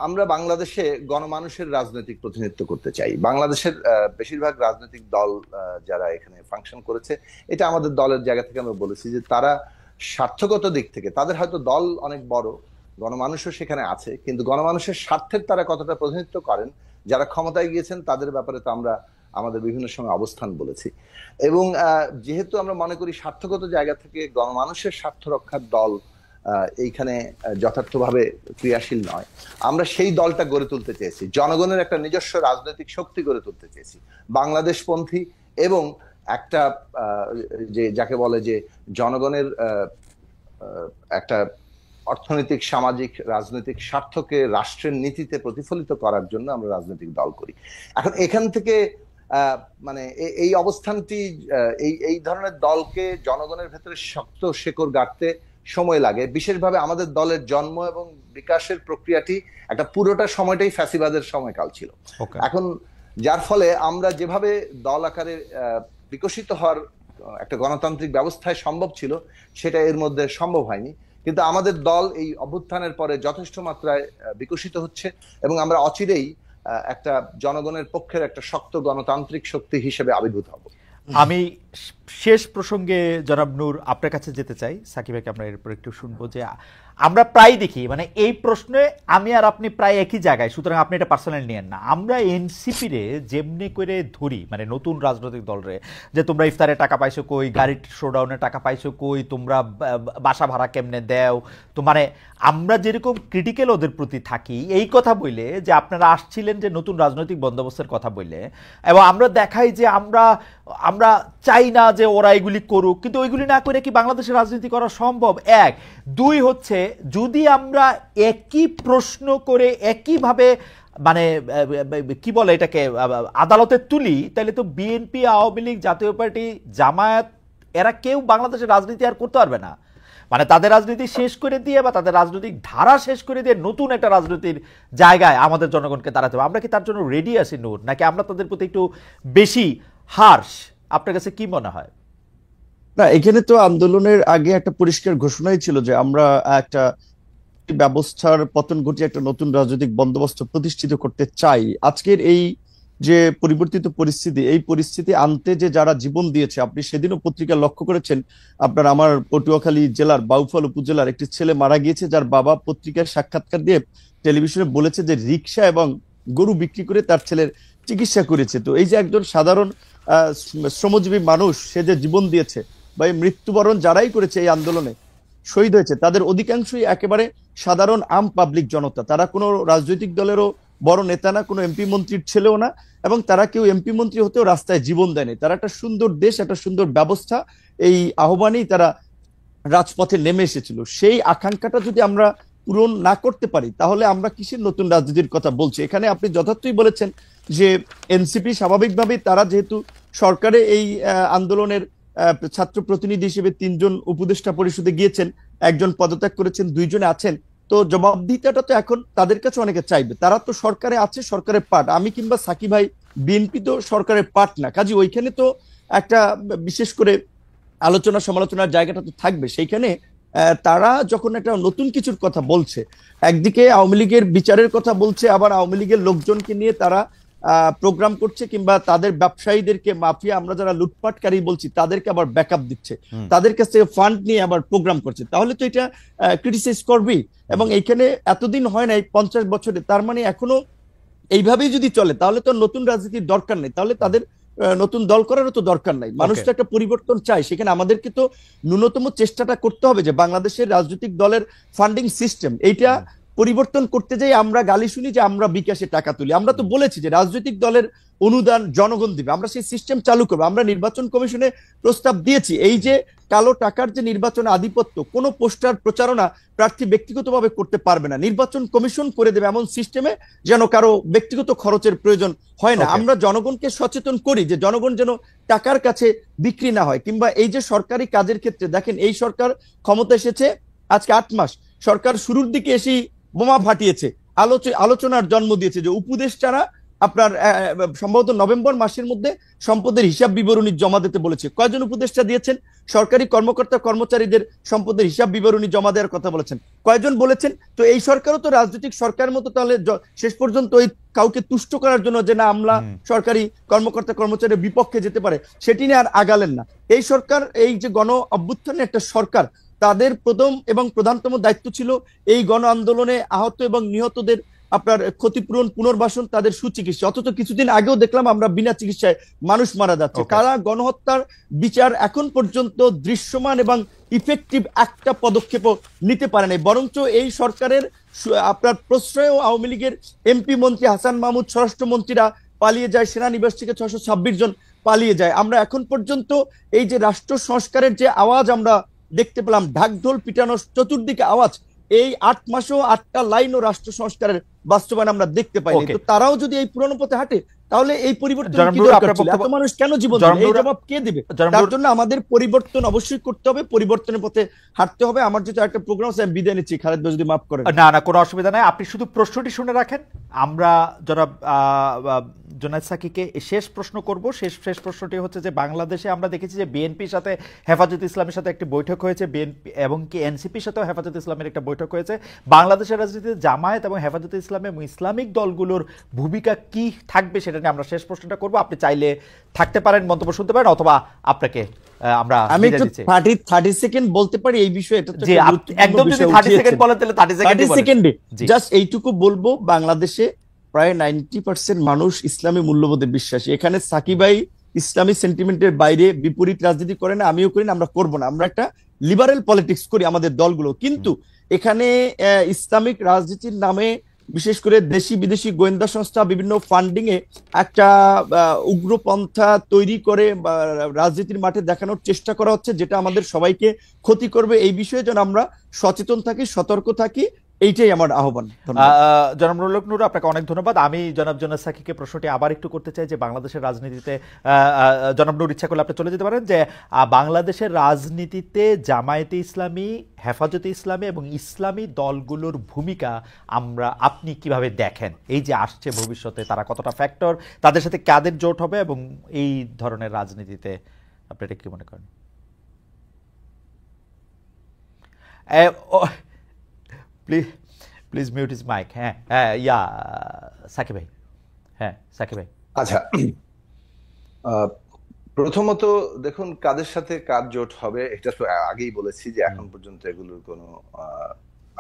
Speaker 4: আমরা বাংলাদেশে গণমানুষের রাজনৈতিক প্রতিনিধিত্ব করতে চাই। বাংলাদেশের বেশিরভাগ রাজনৈতিক দল যারা এখানে ফাংশন করেছে, এটা আমাদের দলের জায়গা থেকে আমরা বলেছি যে তারা স্বার্থগত দিক থেকে তাদের হয়তো দল অনেক বড়, গণমানুষও সেখানে আছে, কিন্তু গণমানুষের স্বার্থের তারা কতটা প্রতিনিধিত্ব করেন, যারা ক্ষমতায় গিয়েছেন তাদের ব্যাপারে তো আমরা আমাদের বিভিন্ন সময় অবস্থান বলেছি। এবং যেহেতু আমরা মনে করি স্বার্থগত জায়গা থেকে গণমানুষের স্বার্থ রক্ষার দল এইখানে যথার্থভাবে ক্রিয়াশীল নয়, আমরা সেই দলটা গড়ে তুলতে চেয়েছি, জনগণের একটা নিজস্ব রাজনৈতিক শক্তি গড়ে তুলতে চেয়েছি, বাংলাদেশপন্থী এবং একটা যে যাকে বলে যে জনগণের একটা অর্থনৈতিক, সামাজিক, রাজনৈতিক স্বার্থকে রাষ্ট্রের নীতিতে প্রতিফলিত করার জন্য আমরা রাজনৈতিক দল করি। এখন এখান থেকে মানে এই অবস্থানটি এই ধরনের দলকে জনগণের ভেতরে শক্ত শেকড় গাড়তে সময় লাগে। বিশেষভাবে আমাদের দলের জন্ম এবং বিকাশের প্রক্রিয়াটি একটা পুরোটা সময়টাই ফ্যাসিবাদের সময়কাল ছিল। এখন যার ফলে আমরা যেভাবে দল আকারে বিকশিত হওয়ার একটা গণতান্ত্রিক ব্যবস্থায় সম্ভব ছিল সেটা এর মধ্যে সম্ভব হয়নি, কিন্তু আমাদের দল এই অভ্যুত্থানের পরে যথেষ্ট মাত্রায় বিকশিত হচ্ছে এবং আমরা অচিরেই একটা জনগণের পক্ষের একটা শক্ত গণতান্ত্রিক শক্তি হিসেবে আবির্ভূত হব।
Speaker 3: আমি শেষ প্রসঙ্গে জনাব নূর আপনার কাছে যেতে চাই, সাকিব ভাইকে আমরা এরপর একটু শুনবো। যে আমরা প্রায় দেখি মানে এই প্রশ্নে আমি আর আপনি প্রায় একই জায়গায়, সুতরাং আপনি এটা পার্সোনাল নিয়েন না। আমরা এনসিপি রে যেমনি করে ধরি, মানে নতুন রাজনৈতিক দলরে, যে তোমরা ইফতারে টাকা পাইছো কই, গাড়ির শোডাউনে টাকা পাইছো কই, তোমরা বাসা ভাড়া কেমনে দেও, তো মানে আমরা যেরকম ক্রিটিক্যাল ওদের প্রতি থাকি এই কথা বললে, যে আপনারা আসছিলেন যে নতুন রাজনৈতিক বন্দোবস্তের কথা বললে, এবং আমরা দেখাই যে আমরা চাই না যে ওরা এগুলি করুক, কিন্তু ওইগুলি না করে কি বাংলাদেশের রাজনীতি করা সম্ভব? এক। দুই হচ্ছে, যদি আমরা একই প্রশ্ন করে একইভাবে মানে কি বলে এটাকে আদালতে তুলি, তাহলে তো বিএনপি, আওয়ামী লীগ, জাতীয় পার্টি, জামায়াত এরা কেউ বাংলাদেশের রাজনীতি আর করতে পারবে না। মানে তাদের রাজনীতি শেষ করে দিয়ে বা তাদের রাজনৈতিক ধারা শেষ করে দিয়ে নতুন একটা রাজনীতির জায়গায় আমাদের জনগণকে দাঁড়াতে হবে। আমরা কি তার জন্য রেডি আছি নূর, নাকি আমরা তাদের প্রতি একটু বেশি হার্শ? আপনার কাছে কি মনে হয়?
Speaker 1: না, এখানে তো আন্দোলনের আগে একটা পরিষ্কার ঘোষণাই ছিল যে আমরা একটা ব্যবস্থার পতন ঘটিয়ে একটা নতুন রাজনৈতিক বন্দোবস্ত প্রতিষ্ঠিত করতে চাই। আজকের এই যে পরিবর্তিত পরিস্থিতি, এই পরিস্থিতি আনতে যে যারা জীবন দিয়েছে, আপনি সেদিনও পত্রিকা লক্ষ্য করেছেন, আপনার আমার পটুয়াখালী জেলার বাউফল উপজেলার একটি ছেলে মারা গিয়েছে, যার বাবা পত্রিকার সাক্ষাৎকার দিয়ে টেলিভিশনে বলেছে যে রিক্সা এবং গরু বিক্রি করে তার ছেলের চিকিৎসা করেছে। তো এই যে একজন সাধারণ শ্রমজীবী মানুষ, সে যে জীবন দিয়েছে বা এই মৃত্যুবরণ যারাই করেছে এই আন্দোলনে শহীদ হয়েছে, তাদের অধিকাংশই একেবারে সাধারণ আম পাবলিক জনতা। তারা কোনো রাজনৈতিক দলেরও বড় নেতা না, কোনো এমপি মন্ত্রীর ছেলেও না, এবং তারা কেউ এমপি মন্ত্রী হতেও রাস্তায় জীবন দেয়নি। তারা একটা সুন্দর দেশ, একটা সুন্দর ব্যবস্থা, এই আহ্বানেই তারা রাজপথে নেমে এসেছিল। সেই আকাঙ্ক্ষাটা যদি আমরা পূরণ না করতে পারি, তাহলে আমরা কিসের নতুন রাজনীতির কথা বলছি? এখানে আপনি যথার্থই বলেছেন যে এনসিপি স্বাভাবিকভাবেই তারা যেহেতু সরকারে এই আন্দোলনের ছাত্র প্রতিনিধি হিসেবে 3 জন উপদেষ্টা পরিষদে গিয়েছেন, 1 জন পদত্যাগ করেছেন, 2 জনে আছেন, তো জবাবদিহিতাটা তো এখন তাদের কাছে অনেকে চাইবে। তারা তো সরকারে আছে, সরকারের পার্ট। আমি কিংবা সাকিব ভাই, বিএনপি তো সরকারের পার্ট না। কাজে ওইখানে তো একটা বিশেষ করে আলোচনা সমালোচনার জায়গাটা তো থাকবে। সেইখানে তারা যখন একটা নতুন কিছুর কথা বলছে, একদিকে আওয়ামী লীগের বিচারের কথা বলছে, আবার আওয়ামী লীগের লোকজনকে নিয়ে তারা প্রোগ্রাম করছে, কিংবা তাদের ব্যবসায়ীদেরকে মাফিয়া, আমরা যারা লুটপাটকারী বলছি তাদেরকে আবার ব্যাকআপ দিচ্ছে, তাদের কাছ থেকে ফান্ড নিয়ে আবার প্রোগ্রাম করছে, তাহলে তো এটা ক্রিটিসাইজ করবেই। এবং এইখানে এতদিন হয় নাই 50 বছরে, তার মানে এখনো এইভাবেই যদি চলে তাহলে তো নতুন রাজনীতির দরকার নেই, তাহলে তাদের নতুন দল করারও তো দরকার নাই। মানুষ তো একটা পরিবর্তন চায়, সেখানে আমাদেরকে তো ন্যূনতম চেষ্টাটা করতে হবে যে বাংলাদেশের রাজনৈতিক দলের ফান্ডিং সিস্টেম এইটা পরিবর্তন করতে যাই আমরা গালি শুনি যে আমরা বিকাশে টাকা তুলি। আমরা তো বলেছি যে রাজনৈতিক দলের অনুদান জনগণ দিবে, আমরা সেই সিস্টেম চালু করবো। আমরা নির্বাচন কমিশনে প্রস্তাব দিয়েছি, এই যে কালো টাকার যে নির্বাচনে আধিপত্য, কোনো পোস্টার প্রচারণা প্রার্থী ব্যক্তিগতভাবে করতে পারবে না, নির্বাচন কমিশন করে দেবে এমন সিস্টেমে যেন কারো ব্যক্তিগত খরচের প্রয়োজন হয় না। আমরা জনগণকে সচেতন করি যে জনগণ যেন টাকার কাছে বিক্রি না হয়। কিংবা এই যে সরকারি কাজের ক্ষেত্রে দেখেন, এই সরকার ক্ষমতা এসেছে আজকে 8 মাস, সরকার শুরুর দিকে এসেই বোমা ফাটিয়েছে, আলোচনার জন্ম দিয়েছে যে উপদেষ্টারা আপনার সম্ভবত নভেম্বর মাসের মধ্যে সম্পদের হিসাব বিবরণী জমা দিতে বলেছে। কয়জন উপদেষ্টা দিয়েছেন? সরকারি কর্মকর্তা কর্মচারীদের সম্পদের হিসাব বিবরণী জমা দেওয়ার কথা বলেছেন, কয়জন বলেছেন? তো এই সরকারও তো রাজনৈতিক সরকারের মতো, তাহলে শেষ পর্যন্ত ওই কাউকে তুষ্ট করার জন্য যে না আমরা সরকারি কর্মকর্তা কর্মচারীর বিপক্ষে যেতে পারে সেটি নিয়ে আর আগালেন না। এই সরকার, এই যে গণ অভ্যুত্থানের একটা সরকার, তাদের প্রথম এবং প্রধানতম দায়িত্ব ছিল এই গণ আন্দোলনে আহত এবং নিহতদের আপনার ক্ষতিপূরণ, পুনর্বাসন, তাদের সুচিকিৎসা। অথচ কিছুদিন আগেও দেখলাম আমরা বিনা চিকিৎসায় মানুষ মারা যাচ্ছে। কারা গণহত্যার বিচার এখন পর্যন্ত দৃশ্যমান এবং ইফেক্টিভ একটা পদক্ষেপও নিতে পারে নাই, বরঞ্চ এই সরকারের আপনার প্রশ্রয়েও আওয়ামী লীগের এমপি মন্ত্রী হাসান মাহমুদ, স্বরাষ্ট্রমন্ত্রীরা পালিয়ে যায়, সেনানিবাস থেকে 626 জন পালিয়ে যায়। আমরা এখন পর্যন্ত এই যে রাষ্ট্র সংস্কারের যে আওয়াজ আমরা দেখতে পেলাম, ঢাকঢোল পিটানোর চতুর্দিকে আওয়াজ, এই 8 মাসেও 8টা লাইনও রাষ্ট্র সংস্কারের বাস্তবায়ন আমরা দেখতে পাইনি। তো তারাও যদি এই পুরনো পথে হাঁটে তাহলে এই পরিবর্তন কি দরকার ছিল? এত মানুষ কেন জীবন দিল? এই জবাব কে দিবে? তার জন্য আমাদের পরিবর্তন অবশ্যই করতে হবে, পরিবর্তনের পথে হাঁটতে হবে। আমার যেটা একটা প্রোগ্রাম আছে, আমি বিদায় নিচ্ছি, খালেদ ভাই যদি মাফ করেন।
Speaker 3: না না, কোনো অসুবিধা নাই, আপনি শুধু প্রশ্নটি শুনে রাখেন। আমরা যারা জোনায়েদ সাকিকে শেষ প্রশ্ন করব। শেষ প্রশ্নটি হচ্ছে যে বাংলাদেশে আমরা দেখেছি যে বিএনপির সাথে হেফাজত ইসলামের সাথে একটি বৈঠক হয়েছে, বিএনপি এবং কি এনসিপির সাথেও হেফাজত ইসলামের একটা বৈঠক হয়েছে। বাংলাদেশের রাজনীতিতে জামায়াত এবং হেফাজত ইসলাম এবং ইসলামিক দলগুলোর ভূমিকা কি থাকবে সেটা নিয়ে আমরা শেষ প্রশ্নটা করব। আপনি চাইলে থাকতে পারেন, মন্তব্য শুনতে পারেন, অথবা আপনাকে
Speaker 1: আমি একটু 30 সেকেন্ড বলতে পারি এই বিষয়ে। এটা
Speaker 3: জি, একদম যদি 30 সেকেন্ড বলেন তাহলে 30
Speaker 1: সেকেন্ডে জাস্ট এইটুকু বলবো, বাংলাদেশে প্রায় 90% মানুষ ইসলামী মূল্যবোধে বিশ্বাসী। এখানে সাকিব ভাই ইসলামী সেন্টিমেন্টের বাইরে বিপরীত রাজনীতি করে না, আমিও করি না, আমরা করব না। আমরা একটা লিবারেল পলিটিক্স করি আমাদের দলগুলো, কিন্তু এখানে ইসলামিক রাজনীতির নামে বিশেষ করে দেশি বিদেশি গোয়েন্দা সংস্থা বিভিন্ন ফান্ডিং এ একটা উগ্রপন্থা তৈরি করে রাজনীতির মাঠে দেখানোর চেষ্টা করা হচ্ছে, যেটা আমাদের সবাইকে ক্ষতি করবে। এই বিষয়ে যেন আমরা সচেতন থাকি, সতর্ক থাকি। এইটাই আমার আহ্বান। ধন্যবাদ।
Speaker 3: জনাব নুরুল হক নূর, আপনাকে অনেক ধন্যবাদ। আমি জনাব জোনাস সাকিকে প্রশ্নটি আবার একটু করতে চাই যে বাংলাদেশের রাজনীতিতে, জনাব নূর ইচ্ছা করলে আপনি চলে যেতে পারেন, যে বাংলাদেশের রাজনীতিতে জামায়াতে ইসলামী, হেফাজতে ইসলামী এবং ইসলামী দলগুলোর ভূমিকা আপনি কিভাবে দেখেন? এই যে আসছে ভবিষ্যতে তারা কতটা ফ্যাক্টর, তাদের সাথে কাদের জোট হবে এবং এই ধরনের রাজনীতিতে আপনি এটা কি মনে করেন? Please mute his mic. হ্যাঁ ইয়া সাকিব ভাই। হ্যাঁ সাকিব ভাই।
Speaker 4: আচ্ছা, প্রথমত দেখুন, কাদের সাথে কার জোট হবে এটা তো আগেই বলেছি যে এখন পর্যন্ত এগুলোর কোনো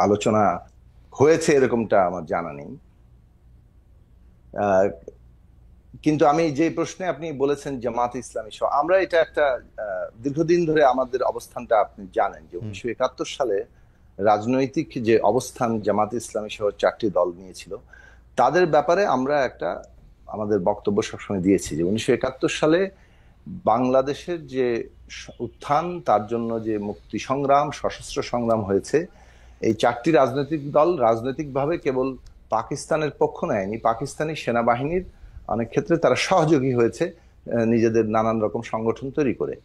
Speaker 4: আলোচনা হয়েছে এরকমটা আমার জানা নেই। কিন্তু আমি যে প্রশ্নে আপনি বলেছেন জামাত ইসলামী সহ, আমরা এটা একটা দীর্ঘদিন ধরে আমাদের অবস্থানটা আপনি জানেন যে 1971 সালে রাজনৈতিক যে অবস্থান জামাত ইসলামী সহ 4টি দল নিয়েছিল, তাদের ব্যাপারে আমরা একটা আমাদের বক্তব্য সবসময় দিয়েছি যে 1971 সালে বাংলাদেশের যে উত্থান, তার জন্য যে মুক্তি সংগ্রাম, সশস্ত্র সংগ্রাম হয়েছে, এই 4টি রাজনৈতিক দল রাজনৈতিকভাবে কেবল পাকিস্তানের পক্ষ নেয়নি, পাকিস্তানি সেনাবাহিনীর অনেক ক্ষেত্রে তারা সহযোগী হয়েছে নিজেদের নানান রকম সংগঠন তৈরি করে।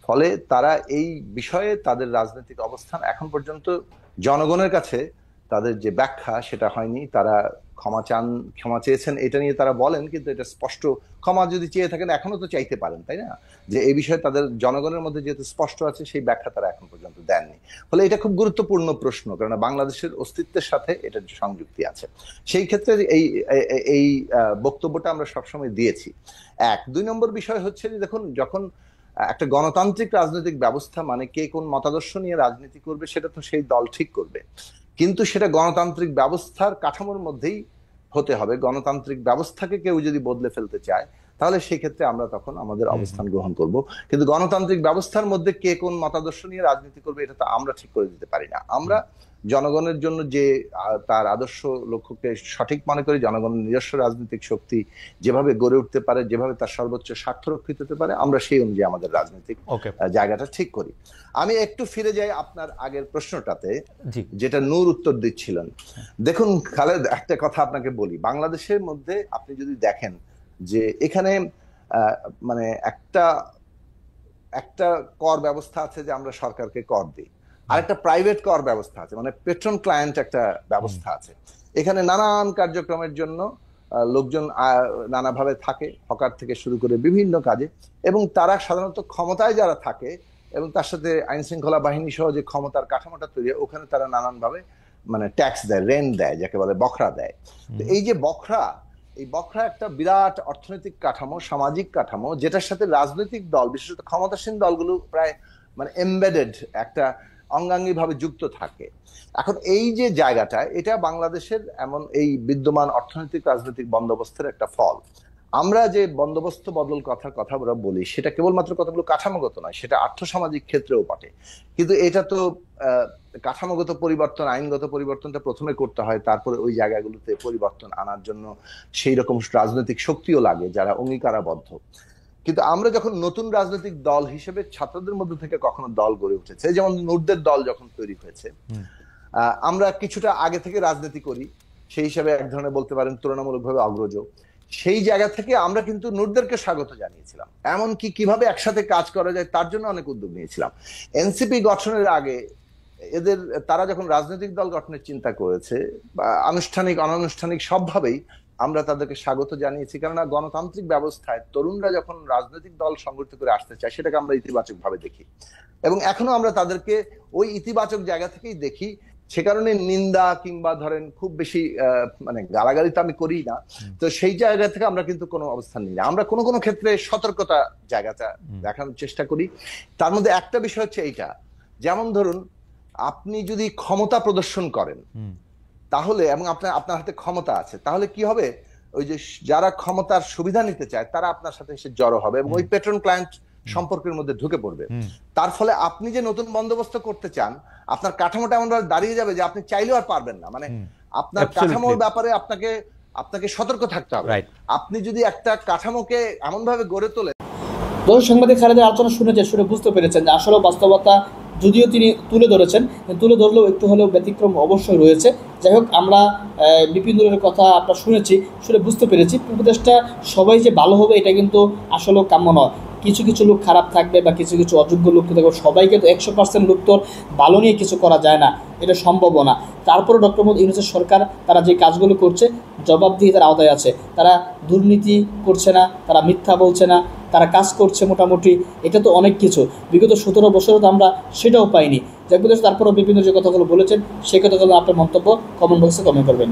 Speaker 4: ফলে তারা এই বিষয়ে তাদের রাজনৈতিক অবস্থান এখন পর্যন্ত জনগণের কাছে তাদের যে ব্যাখ্যা সেটা হয়নি। তারা ক্ষমা চেয়েছেন এটা নিয়ে তারা বলেন, কিন্তু এটা স্পষ্ট, ক্ষমা যদি চেয়ে থাকেন এখনো তো চাইতে পারেন, তাই না? যে এই বিষয়ে তাদের জনগণের মধ্যে যেহেতু স্পষ্ট আছে, সেই ব্যাখ্যা তারা এখন পর্যন্ত দেননি। ফলে এটা খুব গুরুত্বপূর্ণ প্রশ্ন, কারণ বাংলাদেশের অস্তিত্বের সাথে এটার সংযুক্তি আছে। সেই ক্ষেত্রে এই বক্তব্যটা আমরা সবসময় দিয়েছি। 2 নম্বর বিষয় হচ্ছে যে দেখুন, যখন একটা গণতান্ত্রিক রাজনৈতিক ব্যবস্থা, মানে কে কোন মতাদর্শ নিয়ে রাজনীতি করবে সেটা তো সেই দল ঠিক করবে, কিন্তু সেটা গণতান্ত্রিক ব্যবস্থার কাঠামোর মধ্যেই হতে হবে। গণতান্ত্রিক ব্যবস্থাকে কেউ যদি বদলে ফেলতে চায় তাহলে সেই ক্ষেত্রে আমরা তখন আমাদের অবস্থান গ্রহণ করব, কিন্তু গণতান্ত্রিক ব্যবস্থার মধ্যে কে কোন মতাদর্শ নিয়ে রাজনীতি করবে এটা তো আমরা ঠিক করে দিতে পারি না। আমরা জনগণের জন্য যে তার আদর্শ লক্ষ্যকে সঠিক মনে করি, জনগণের নিজস্ব রাজনৈতিক শক্তি যেভাবে গড়ে উঠতে পারে, যেভাবে তার সর্বোচ্চ স্বার্থ রক্ষিত হতে পারে, আমরা সেই অনুযায়ী আমাদের রাজনৈতিক জায়গাটা ঠিক করি। আমি একটু ফিরে যাই আপনার আগের প্রশ্নটাতে, যেটা নূর উত্তর দিচ্ছিলেন। দেখুন খালেদ, একটা কথা আপনাকে বলি, বাংলাদেশের মধ্যে আপনি যদি দেখেন যে এখানে মানে একটা কর ব্যবস্থা আছে যে আমরা সরকারকে কর দিই, আর একটা প্রাইভেট কর ব্যবস্থা আছে, মানে পেট্রন ক্লায়েন্ট একটা ব্যবস্থা আছে। এখানে নানান কার্যক্রমের জন্য লোকজন নানাভাবে থাকে, হকার থেকে শুরু করে বিভিন্ন কাজে, এবং তারা সাধারণত ক্ষমতায় যারা থাকে এবং তার সাথে আইন শৃঙ্খলা বাহিনী সহ যে ক্ষমতার কাঠামোটা তৈরি হয়, ওখানে তারা নানানভাবে মানে ট্যাক্স দেয়, রেন্ট দেয়, যাকে বলে বখরা দেয়। তো এই যে এই বখরা একটা বিরাট অর্থনৈতিক কাঠামো, সামাজিক কাঠামো, যেটার সাথে রাজনৈতিক দল, বিশেষত ক্ষমতাসীন দলগুলো প্রায় মানে এমবেডেড, একটা অঙ্গাঙ্গী ভাবে যুক্ত থাকে। এখন এই যে জায়গাটা, এটা বাংলাদেশের এমন এই বিদ্যমান অর্থনৈতিক রাজনৈতিক বন্দোবস্তের একটা ফল। আমরা যে বন্দোবস্ত বদল কথা বলি, সেটা কেবলমাত্র কতগুলো কাঠামোগত নয়, সেটা আর্থসামাজিক ক্ষেত্রেও বটে। কিন্তু এটা তো কাঠামোগত পরিবর্তন, আইনগত পরিবর্তনটা প্রথমে করতে হয়, তারপরে ওই জায়গাগুলোতে পরিবর্তন আনার জন্য সেই রকম রাজনৈতিক শক্তিও লাগে যারা অঙ্গীকারাবদ্ধ। কিন্তু আমরা যখন নতুন রাজনৈতিক দল হিসেবে ছাত্রদের মধ্যে থেকে কখনো দল গড়ে উঠেছে, যেমন নূরদের দল যখন তৈরি হয়েছে, আমরা কিছুটা আগে থেকে রাজনীতি করি, সেই হিসাবে এক ধরনের বলতে পারেন তুলনামূলকভাবে অগ্রজ। সেই জায়গা থেকে আমরা কিন্তু নূরদেরকে স্বাগত জানিয়েছিলাম, এমনকি কিভাবে একসাথে কাজ করা যায় তার জন্য অনেক উদ্যোগ নিয়েছিলাম। এনসিপি গঠনের আগে তারা যখন রাজনৈতিক দল গঠনের চিন্তা করেছে, বা আনুষ্ঠানিক অনানুষ্ঠানিক সবভাবেই আমরা তাদেরকে স্বাগত জানিয়েছি, কেননা গণতান্ত্রিক ব্যবস্থায় তরুণরা যখন রাজনৈতিক দল সংগঠিত করে আসতে চায়, সেটাকে আমরা ইতিবাচক ভাবে দেখি, এবং এখনো আমরা তাদেরকে ওই ইতিবাচক জায়গা থেকেই দেখি। সে কারণে নিন্দা কিংবা ধরেন খুব বেশি মানে গালাগালি তো আমি করি না, তো সেই জায়গা থেকে আমরা কিন্তু কোনো অবস্থান নিই না। আমরা কোনো কোনো ক্ষেত্রে সতর্কতা জায়গাটা দেখানোর চেষ্টা করি। তার মধ্যে একটা বিষয় হচ্ছে এইটা, যেমন ধরুন আপনি যদি ক্ষমতা প্রদর্শন করেন তাহলে, এবং আপনার হাতে ক্ষমতা আছে, তাহলে কি হবে, ওই যে যারা ক্ষমতার সুবিধা নিতে চায় তারা আপনার সাথে এসে জড়ো হবে এবং ওই পেট্রন ক্লায়েন্ট সম্পর্কের মধ্যে ঢুকে পড়বে। তার ফলে আপনি যে নতুন বন্দোবস্ত করতে চান, আপনার কাঠামোটা এমন ভাবে দাঁড়িয়ে যাবে যে আপনি চাইলেও আর পারবেন না। মানে আপনার কাঠামোর ব্যাপারে আপনাকে সতর্ক থাকতে হবে। আপনি যদি একটা কাঠামোকে এমন ভাবে গড়ে তোলেন।
Speaker 2: দর্শক সাংবাদিক খালেদের আলোচনা শুনে বুঝতে পেরেছেন যে আসলে বাস্তবতা যদিও তিনি তুলে ধরেছেন, তুলে ধরলেও একটু হলেও ব্যতিক্রম অবশ্যই রয়েছে। যাই হোক, আমরা বিপিন নুরের কথা আপনার শুনেছি, শুনে বুঝতে পেরেছি উপদেশটা সবাই যে ভালো হবে এটা কিন্তু আসলে কাম্য নয়। কিছু কিছু লোক খারাপ থাকবে বা কিছু কিছু অযোগ্য লোক থাকবে, সবাইকে তো 100% লোক তো ভালো নিয়ে কিছু করা যায় না, এটা সম্ভব না। তারপরে ডক্টর মোহাম্মদ ইউনূসের সরকার তারা যে কাজগুলো করছে জবাবদিহিতার আওতায় আছে। তারা দুর্নীতি করছে না, তারা মিথ্যা বলছে না, তারা কাজ করছে মোটামুটি। এটা তো অনেক কিছু, বিগত 17 বছরও তো আমরা সেটাও পাইনি। যাক, তারপরেও বিভিন্ন যে কথাগুলো বলেছেন সেই কথাগুলো আপনার মন্তব্য কমেন্ট বক্সে কমেন্ট করবেন।